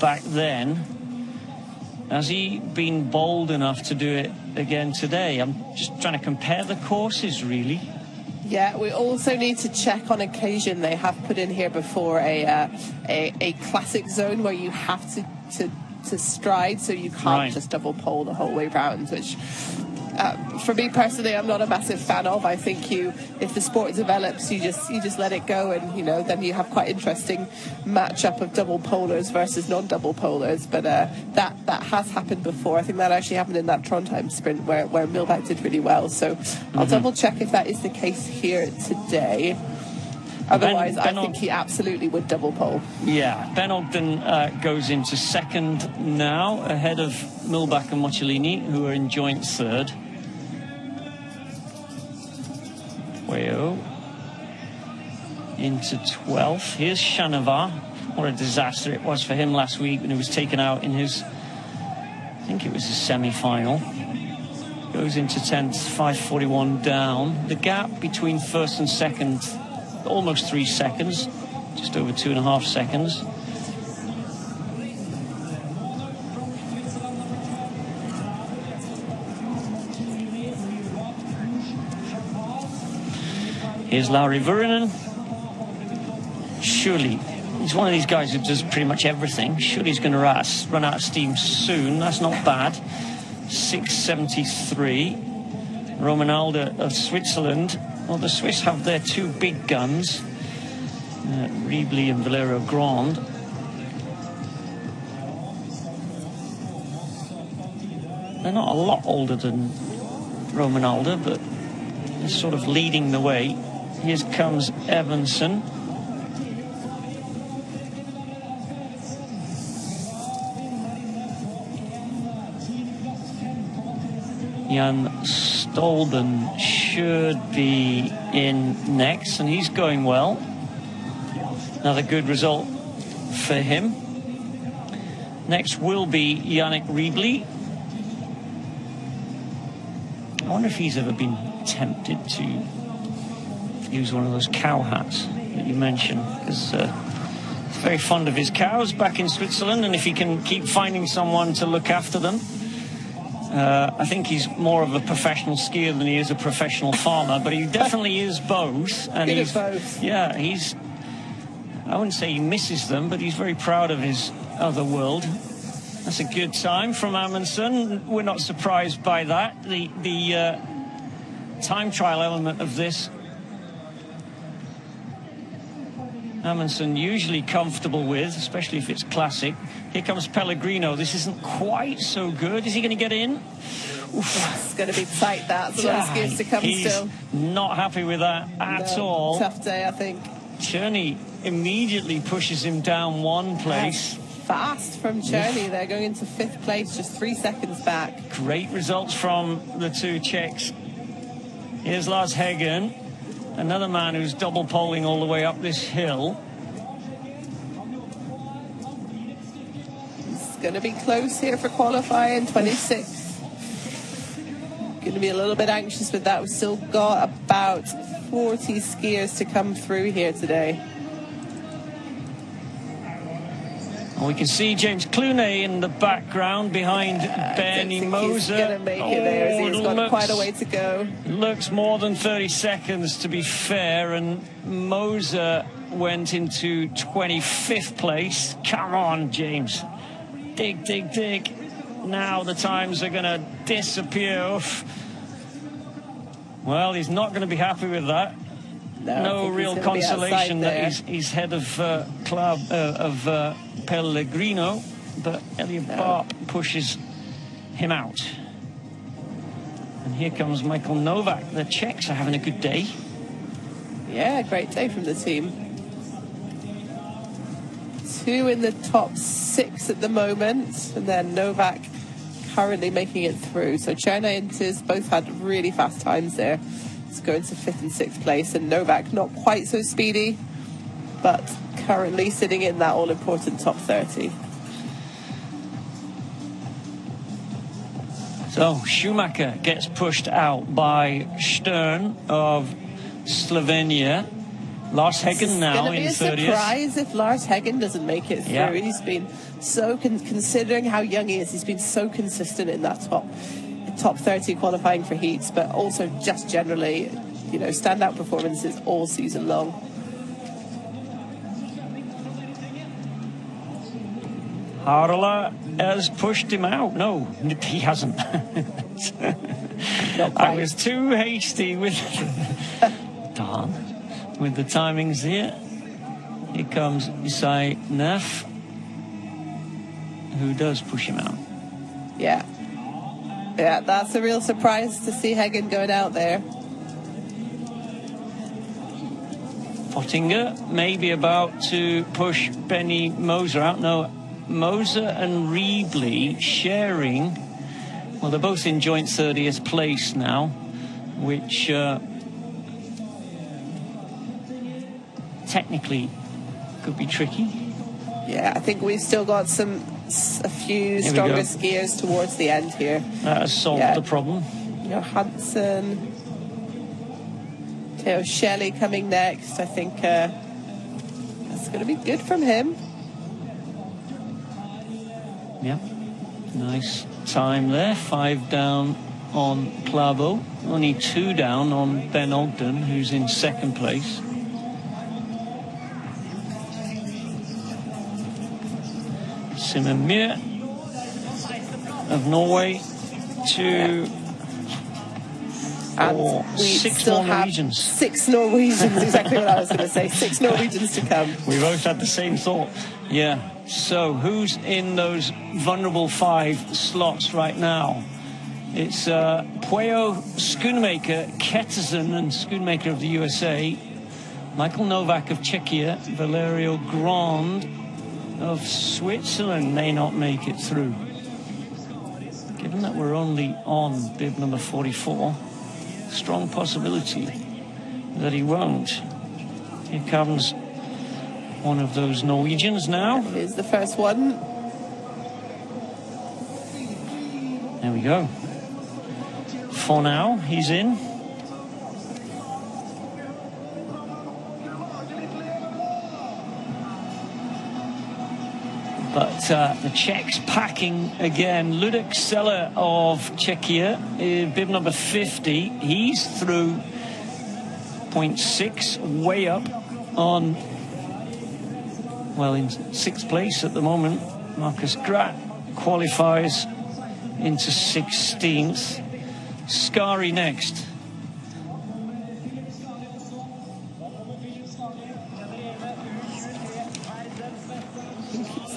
back then. Has he been bold enough to do it again today? I'm just trying to compare the courses, really. Yeah, we also need to check on occasion. They have put in here before a classic zone where you have to stride, so you can't just double pole the whole way round, which for me personally, I'm not a massive fan of. I think if the sport develops, you just let it go, and then you have quite interesting matchup of double polers versus non-double polers. But that has happened before. I think that actually happened in that Trondheim sprint where Milbach did really well. So I'll double check if that is the case here today. Otherwise, I think he absolutely would double pole. Yeah, Ben Ogden goes into 2nd now, ahead of Milbach and Mucciolini, who are in joint 3rd. Wayo into 12th. Here's Chanavar. What a disaster it was for him last week when he was taken out in his, I think it was his semi-final. Goes into 10th, 5:41 down. The gap between 1st and 2nd, almost 3 seconds, just over 2.5 seconds. Here's Lauri Vuorinen. Surely, he's one of these guys who does pretty much everything. Surely he's going to run out of steam soon. That's not bad. 6:73. Romanalda of Switzerland. Well, the Swiss have their 2 big guns, Ribli and Valero Grand. They're not a lot older than Romanalda, but they're sort of leading the way. Here comes Evanson. Jan Stolben should be in next, and he's going well. Another good result for him. Next will be Yannick Ribli. I wonder if he's ever been tempted to use one of those cow hats that you mentioned, because he's very fond of his cows back in Switzerland, and if he can keep finding someone to look after them. I think he's more of a professional skier than he is a professional farmer, but he definitely is both. And he's both. Yeah, I wouldn't say he misses them, but he's very proud of his other world. That's a good time from Amundsen. We're not surprised by that. The time trial element of this, Amundsen usually comfortable with, especially if it's classic. Here comes Pellegrino. This isn't quite so good. Is he going to get in? Oof. It's going to be tight. That's a lot of skiers to come still. Not happy with that at all. Tough day, I think. Cherney immediately pushes him down 1 place. Fast from Cherney. They're going into 5th place, just 3 seconds back. Great results from the 2 Czechs. Here's Lars Heggen, another man who's double poling all the way up this hill. It's going to be close here for qualifying, 26. Going to be a little bit anxious with that. We've still got about 40 skiers to come through here today. And we can see James Clooney in the background behind Bernie Moser. He's going to make it there. He's got quite a way to go. Looks more than 30 seconds, to be fair. And Moser went into 25th place. Come on, James. Dig, dig, dig. Now the times are going to disappear. Oof. Well, he's not going to be happy with that. No real consolation that he's head of Pellegrino. but Elliot Barp pushes him out. And here comes Michael Novak. The Czechs are having a good day. Yeah, great day from the team. 2 in the top 6 at the moment, and then Novak currently making it through. So China and Tiz both had really fast times there. It's going to 5th and 6th place, and Novak not quite so speedy, but currently sitting in that all-important top 30. So Schumacher gets pushed out by Stern of Slovenia. Lars Heggen now in 30th. It's going to be a surprise if Lars Heggen doesn't make it through. Yeah. He's been so, considering how young he is, he's been so consistent in that top 30 qualifying for heats, but also just generally, you know, standout performances all season long. Harala has pushed him out. No, he hasn't. I was too hasty with darn with the timings here. Here comes Isai Neff, who does push him out. Yeah, that's a real surprise to see Heggen going out there. Pottinger maybe about to push Benny Moser out. No, Moser and Reebley sharing. Well, they're both in joint 30th place now, which technically could be tricky. Yeah, I think we've still got a few stronger skiers towards the end here. That has solved the problem. Johansson, Theo Shelley coming next. I think that's going to be good from him. Yeah, nice time there. 5 down on Plavo, only 2 down on Ben Ogden, who's in 2nd place. Simon Muir of Norway, 2, 4, 6 more Norwegians. 6 Norwegians, exactly what I was going to say. 6 Norwegians to come. We both had the same thought. Yeah. So who's in those vulnerable 5 slots right now? It's Pueo, Schoonmaker, Ketterson and Schoonmaker of the USA, Michael Novak of Czechia, Valerio Grand of Switzerland may not make it through. Given that we're only on bib number 44, strong possibility that he won't. Here comes one of those Norwegians now. Here's the first one. There we go. For now, he's in. But the Czechs packing again. Ludek Seller of Czechia, bib number 50. He's through 0.6, way up on, well, in 6th place at the moment. Marcus Gratt qualifies into 16th. Skari next.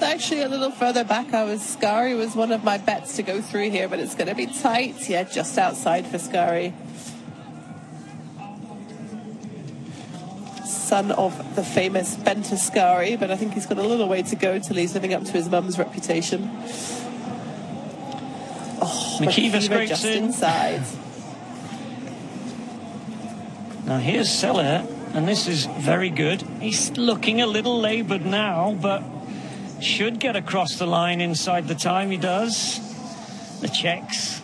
Actually a little further back. Skari was one of my bets to go through here, but it's going to be tight. Yeah, just outside for Skari. Son of the famous Bente Skari, but I think he's got a little way to go till he's living up to his mum's reputation. Oh, McKeever just in. inside. Now here's Seller, and this is very good. He's looking a little laboured now, but should get across the line inside the time he does. The Czechs,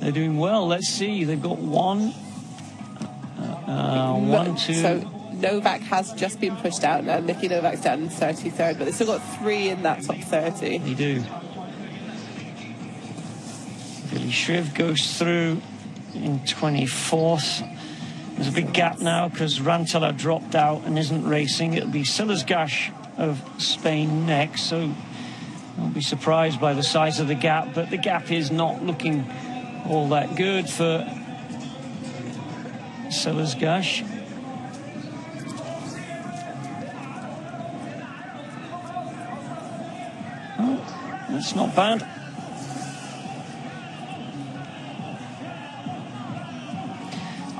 they're doing well. Let's see, they've got 1, 2. So Novak has just been pushed out now. Nicky Novak's down in 33rd, but they've still got 3 in that top 30. They do. Billy Shriv goes through in 24th. There's a big gap now because Rantala dropped out and isn't racing. It'll be Silasgash of Spain next, so don't be surprised by the size of the gap, but the gap is not looking all that good for Silasgash. That's not bad.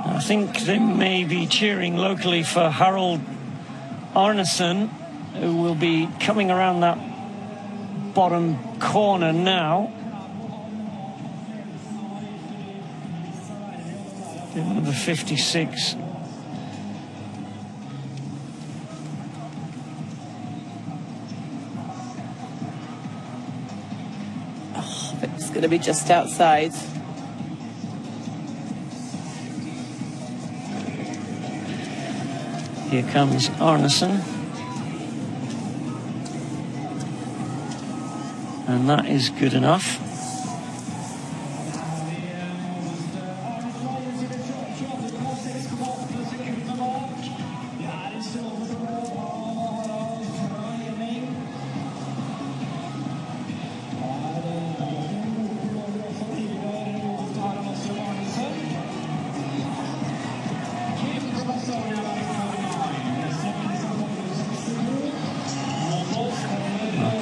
I think they may be cheering locally for Harold Arneson, who will be coming around that bottom corner now. Number 56. Oh, it's going to be just outside. Here comes Arneson. And that is good enough.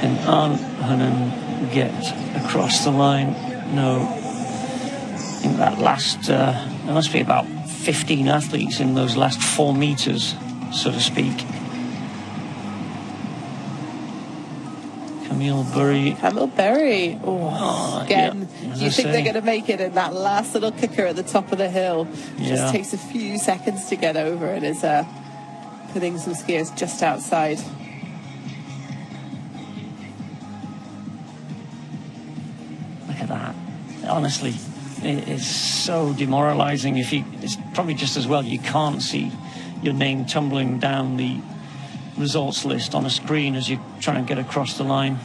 Can Arneson get across the line? No. I think that last, there must be about 15 athletes in those last 4 meters, so to speak. Camille Berry. Again, yeah, you think they're going to make it in that last little kicker at the top of the hill. Just takes a few seconds to get over and is putting some skiers just outside. Look at that. Honestly, it is so demoralizing. It's probably just as well you can't see your name tumbling down the results list on a screen as you try and get across the line.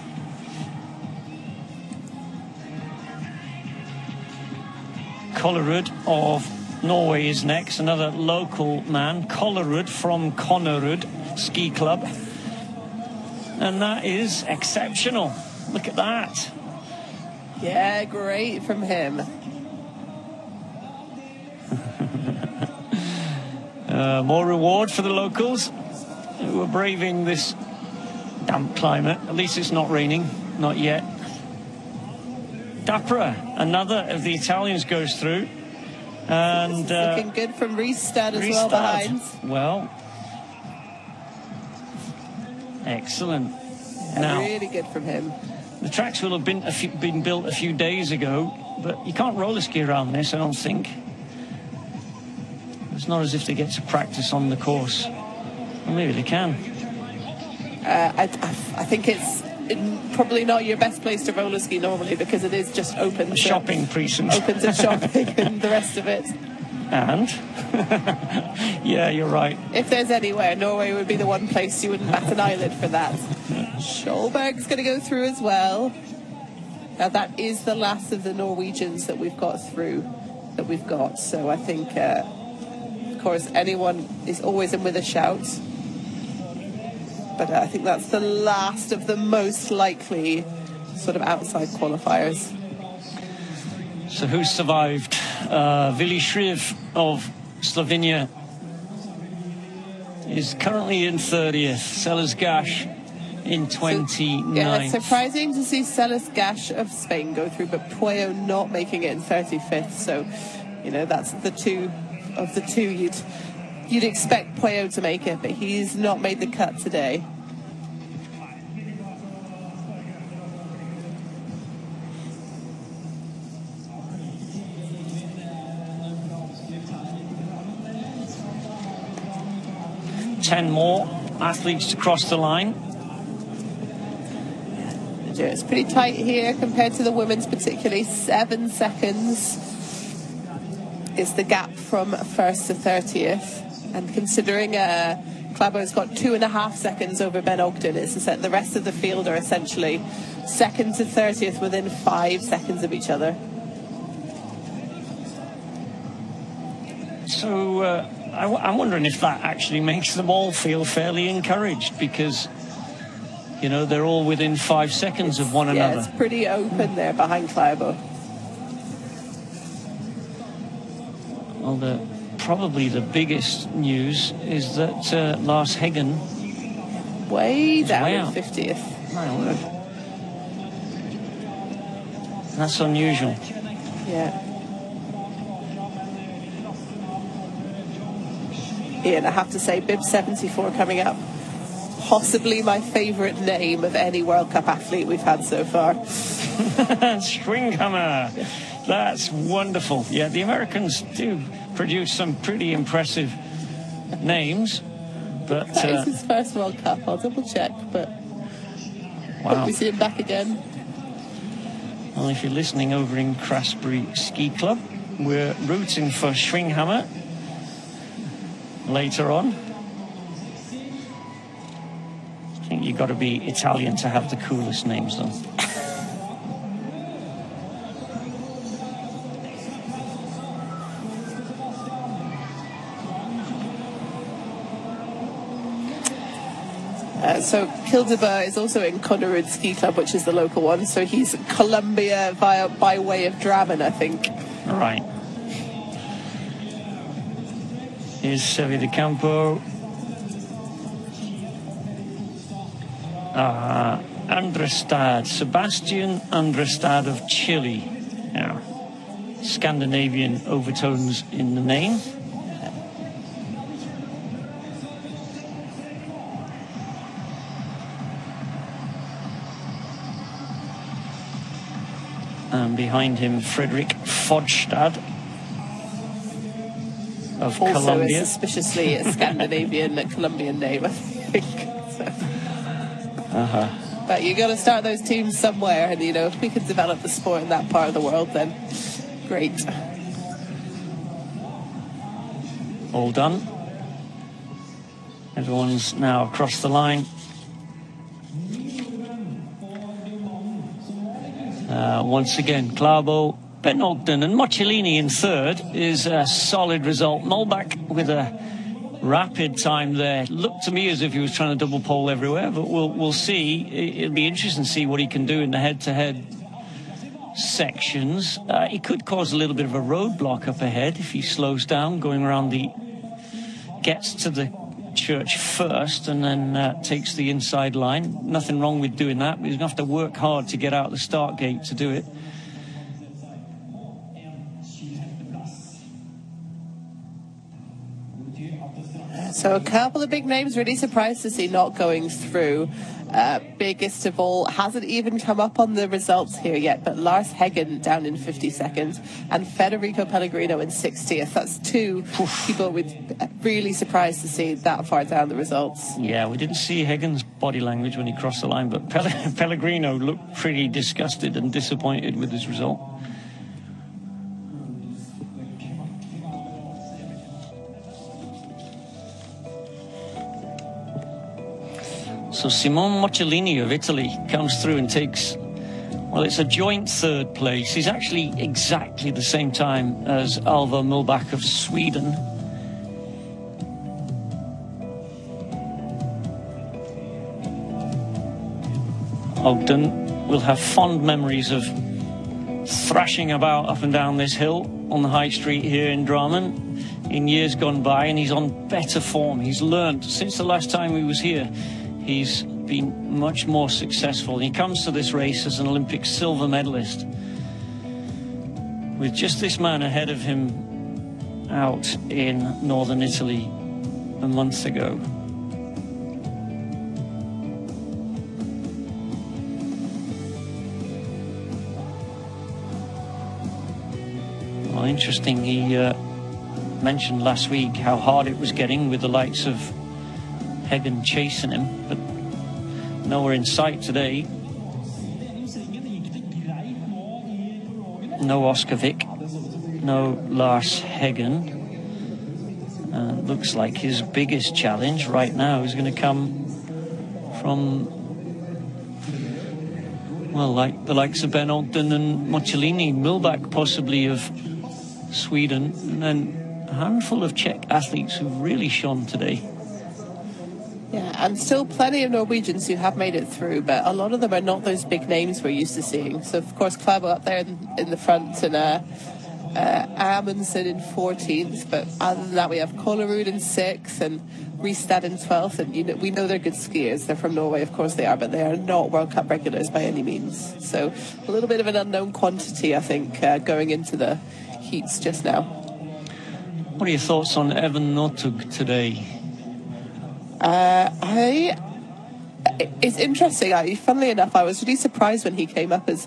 Kollerud of Norway is next, another local man, Kollerud from Konnerud Ski Club. And that is exceptional. Look at that. Yeah, great from him. More reward for the locals who are braving this damp climate. At least it's not raining, not yet. Dapra, another of the Italians, goes through. And looking good from Ristad as well behind. Well, excellent. Yeah, now, really good from him. The tracks will have been built a few days ago, but you can't roller ski around this, I don't think. It's not as if they get to practice on the course. Well, maybe they can. I think it's probably not your best place to roller ski normally, because it is just open to shopping precinct. Open to shopping and the rest of it. And yeah, you're right. If there's anywhere, Norway would be the one place you wouldn't bat an eyelid for that. Scholberg's going to go through as well. Now that is the last of the Norwegians that we've got through, So I think, of course, anyone is always in with a shout. But I think that's the last of the most likely sort of outside qualifiers. So who's survived? Vili Shriv of Slovenia is currently in 30th. Seles Gash in 29th. Yeah, it's surprising to see Seles Gash of Spain go through, but Puello not making it in 35th. So, you know, that's the two of the two you'd expect Puello to make it, but he's not made the cut today. Ten more athletes to cross the line. It's pretty tight here compared to the women's, particularly. 7 seconds is the gap from 1st to 30th. And considering Klæbo's got 2.5 seconds over Ben Ogden, it's the rest of the field are essentially 2nd to 30th within 5 seconds of each other. So I'm wondering if that actually makes them all feel fairly encouraged, because, you know, they're all within 5 seconds of one another. Yeah, it's pretty open there behind Klæbo. Well, probably the biggest news is that Lars Heggen way down way in out. 50th. My word. That's unusual. Yeah. Ian, I have to say, Bib 74 coming up. Possibly my favourite name of any World Cup athlete we've had so far. Schwinghammer. That's wonderful. Yeah, the Americans do produce some pretty impressive names. But that is his first World Cup. I'll double check, but wow. Hope we see him back again. Well, if you're listening over in Crasbury Ski Club, we're rooting for Schwinghammer later on. I think you've got to be Italian to have the coolest names, though. So Kildeba is also in Connerud Ski Club, which is the local one. So he's Colombia by way of Drammen, I think. All right. Here's Sevi de Campo. Andrestad, Sebastian Andrestad of Chile. Yeah. Scandinavian overtones in the name. And behind him, Frederick Fodstad of also Colombia. Also suspiciously a Scandinavian Colombian name, I think. So. But you got to start those teams somewhere, and if we can develop the sport in that part of the world, then great. All done. Everyone's now across the line. Once again, Klæbo, Ben Ogden and Mocellini in third is a solid result. Mulbach with a rapid time there. Looked to me as if he was trying to double pole everywhere, but we'll see. It'll be interesting to see what he can do in the head-to-head sections. He could cause a little bit of a roadblock up ahead if he slows down, going around gets to the church first and then takes the inside line. Nothing wrong with doing that, but he's going to have to work hard to get out the start gate to do it. So a couple of big names, really surprised to see not going through. Biggest of all, hasn't even come up on the results here yet, but Lars Heggen down in 52nd and Federico Pellegrino in 60th. That's two people with really surprised to see that far down the results. Yeah, we didn't see Heggen's body language when he crossed the line, but Pellegrino looked pretty disgusted and disappointed with his result. So Simone Mocellini of Italy comes through and takes, well, it's a joint third place. He's actually exactly the same time as Alva Mulbach of Sweden. Ogden will have fond memories of thrashing about up and down this hill on the high street here in Drammen in years gone by, and he's on better form. He's learned since the last time he was here. He's been much more successful. He comes to this race as an Olympic silver medalist, with just this man ahead of him out in northern Italy a month ago. Well, interesting, he mentioned last week how hard it was getting with the likes of Heggen chasing him, but nowhere in sight today. No Oskovic, no Lars Heggen. Looks like his biggest challenge right now is going to come from, well, like the likes of Ben Ogden and Mocellini, Mulbach possibly of Sweden, and then a handful of Czech athletes who've really shone today. Yeah, and still plenty of Norwegians who have made it through, but a lot of them are not those big names we're used to seeing. So, of course, Klæbo up there in the front, and Amundsen in 14th. But other than that, we have Kollerud in 6th, and Ristad in 12th, and we know they're good skiers. They're from Norway, of course they are, but they are not World Cup regulars by any means. So a little bit of an unknown quantity, I think, going into the heats just now. What are your thoughts on Evan Northug today? It's interesting. Funnily enough, I was really surprised when he came up as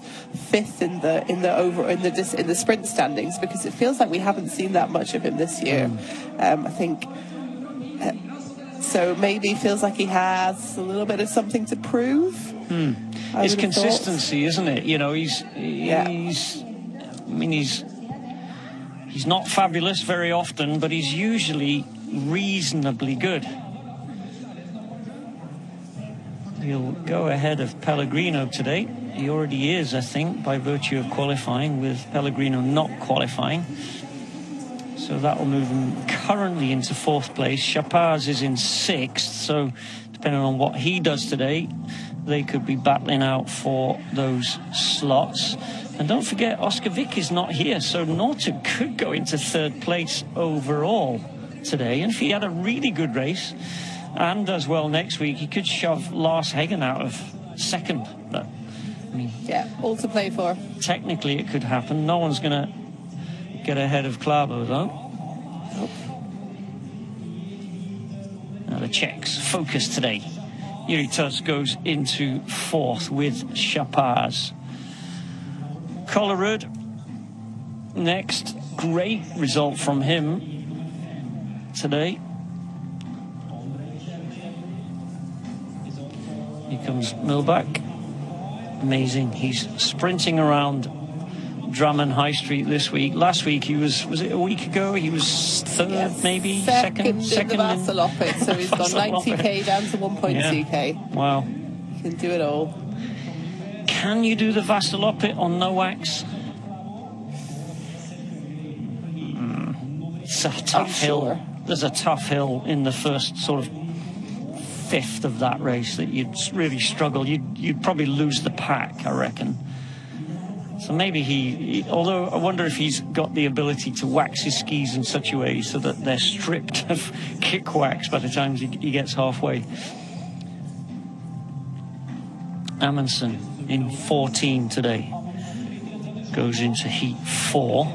fifth in the sprint standings, because it feels like we haven't seen that much of him this year. I think so. Maybe feels like he has a little bit of something to prove. It's consistency, isn't it? You know, he's not fabulous very often, but he's usually reasonably good. He'll go ahead of Pellegrino today. He already is, I think, by virtue of qualifying, with Pellegrino not qualifying. So that will move him currently into 4th place. Chapaz is in 6th, so depending on what he does today, they could be battling out for those slots. And don't forget, Oscar Vick is not here, so Norton could go into 3rd place overall today. And if he had a really good race and does well next week, he could shove Lars Hagen out of 2nd. But I mean, yeah, all to play for. Technically, it could happen. No one's going to get ahead of Klæbo, though. Nope. Now the Czechs focus today. Yuri Tus goes into 4th with Chapaz. Collerud next. Great result from him today. Here comes Milbach. Amazing. He's sprinting around Drammen High Street this week. Last week he was it a week ago? He was 3rd, yes, maybe? Second in the Vasaloppet, so he's gone 90k down to 1.2k. Yeah. Wow. He can do it all. Can you do the Vasaloppet on no wax? It's a tough hill. There's a tough hill in the first sort of 5th of that race that you'd really struggle. You'd probably lose the pack, I reckon. So maybe he, although I wonder if he's got the ability to wax his skis in such a way so that they're stripped of kick wax by the time he gets halfway. Amundsen in 14 today goes into heat 4.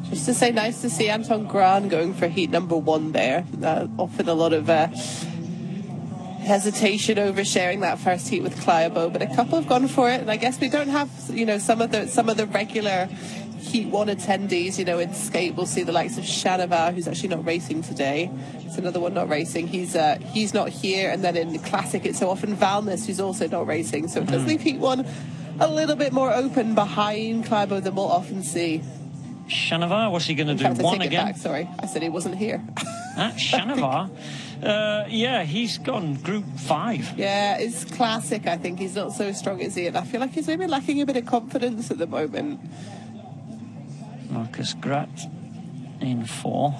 Just to say, nice to see Anton Gran going for heat number 1 there. Often a lot of hesitation over sharing that first heat with Klæbo, but a couple have gone for it, and I guess we don't have, some of the regular heat 1 attendees. In skate we'll see the likes of Shanavar, who's actually not racing today. It's another one not racing. He's not here, and then in classic it's so often Valnes, who's also not racing. So it does leave heat 1 a little bit more open behind Klæbo than we'll often see. Shanavar, what's he going to do? One again? Back, sorry, I said he wasn't here. Shanavar? Yeah, he's gone Group 5. Yeah, it's classic. I think he's not so strong as he, and I feel like he's maybe lacking a bit of confidence at the moment. Marcus Grat in 4.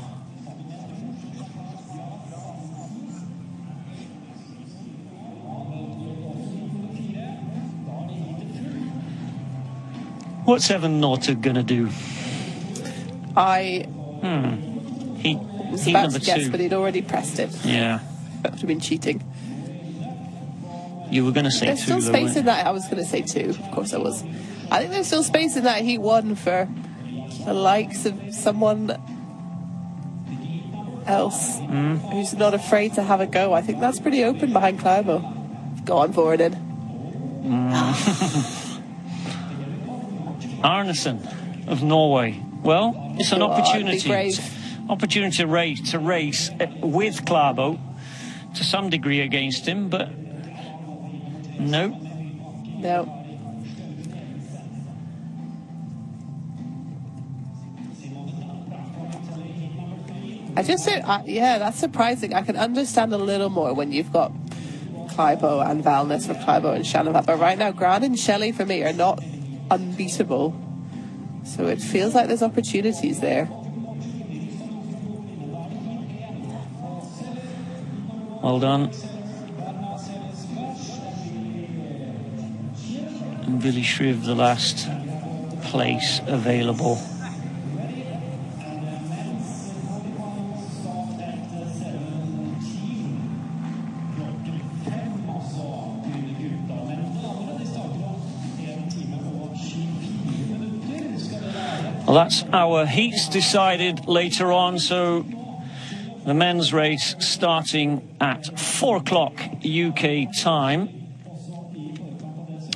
What's Evan Northug going to do? Heat number 2. Guess, but he'd already pressed it. Yeah. That would have been cheating. You were going to say there's 2. There's still space in that. I was going to say 2. Of course I was. I think there's still space in that heat 1 for the likes of someone else who's not afraid to have a go. I think that's pretty open behind Klæbo. Go on forward in. Arnesen of Norway. Well, it's an opportunity to race with Klæbo, to some degree against him, but no. I just say, yeah, that's surprising. I can understand a little more when you've got Klæbo and Valnes, or Klæbo and Shanavar, but right now Gran and Shelley for me are not unbeatable, so it feels like there's opportunities there. Well done. And Billy Shriv, the last place available. Well, that's our heats decided later on, so the men's race starting at 4 o'clock UK time.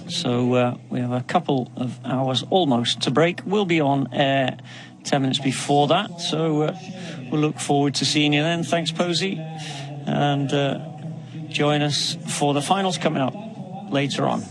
So we have a couple of hours almost to break. We'll be on air 10 minutes before that, so we'll look forward to seeing you then. Thanks, Posey, and join us for the finals coming up later on.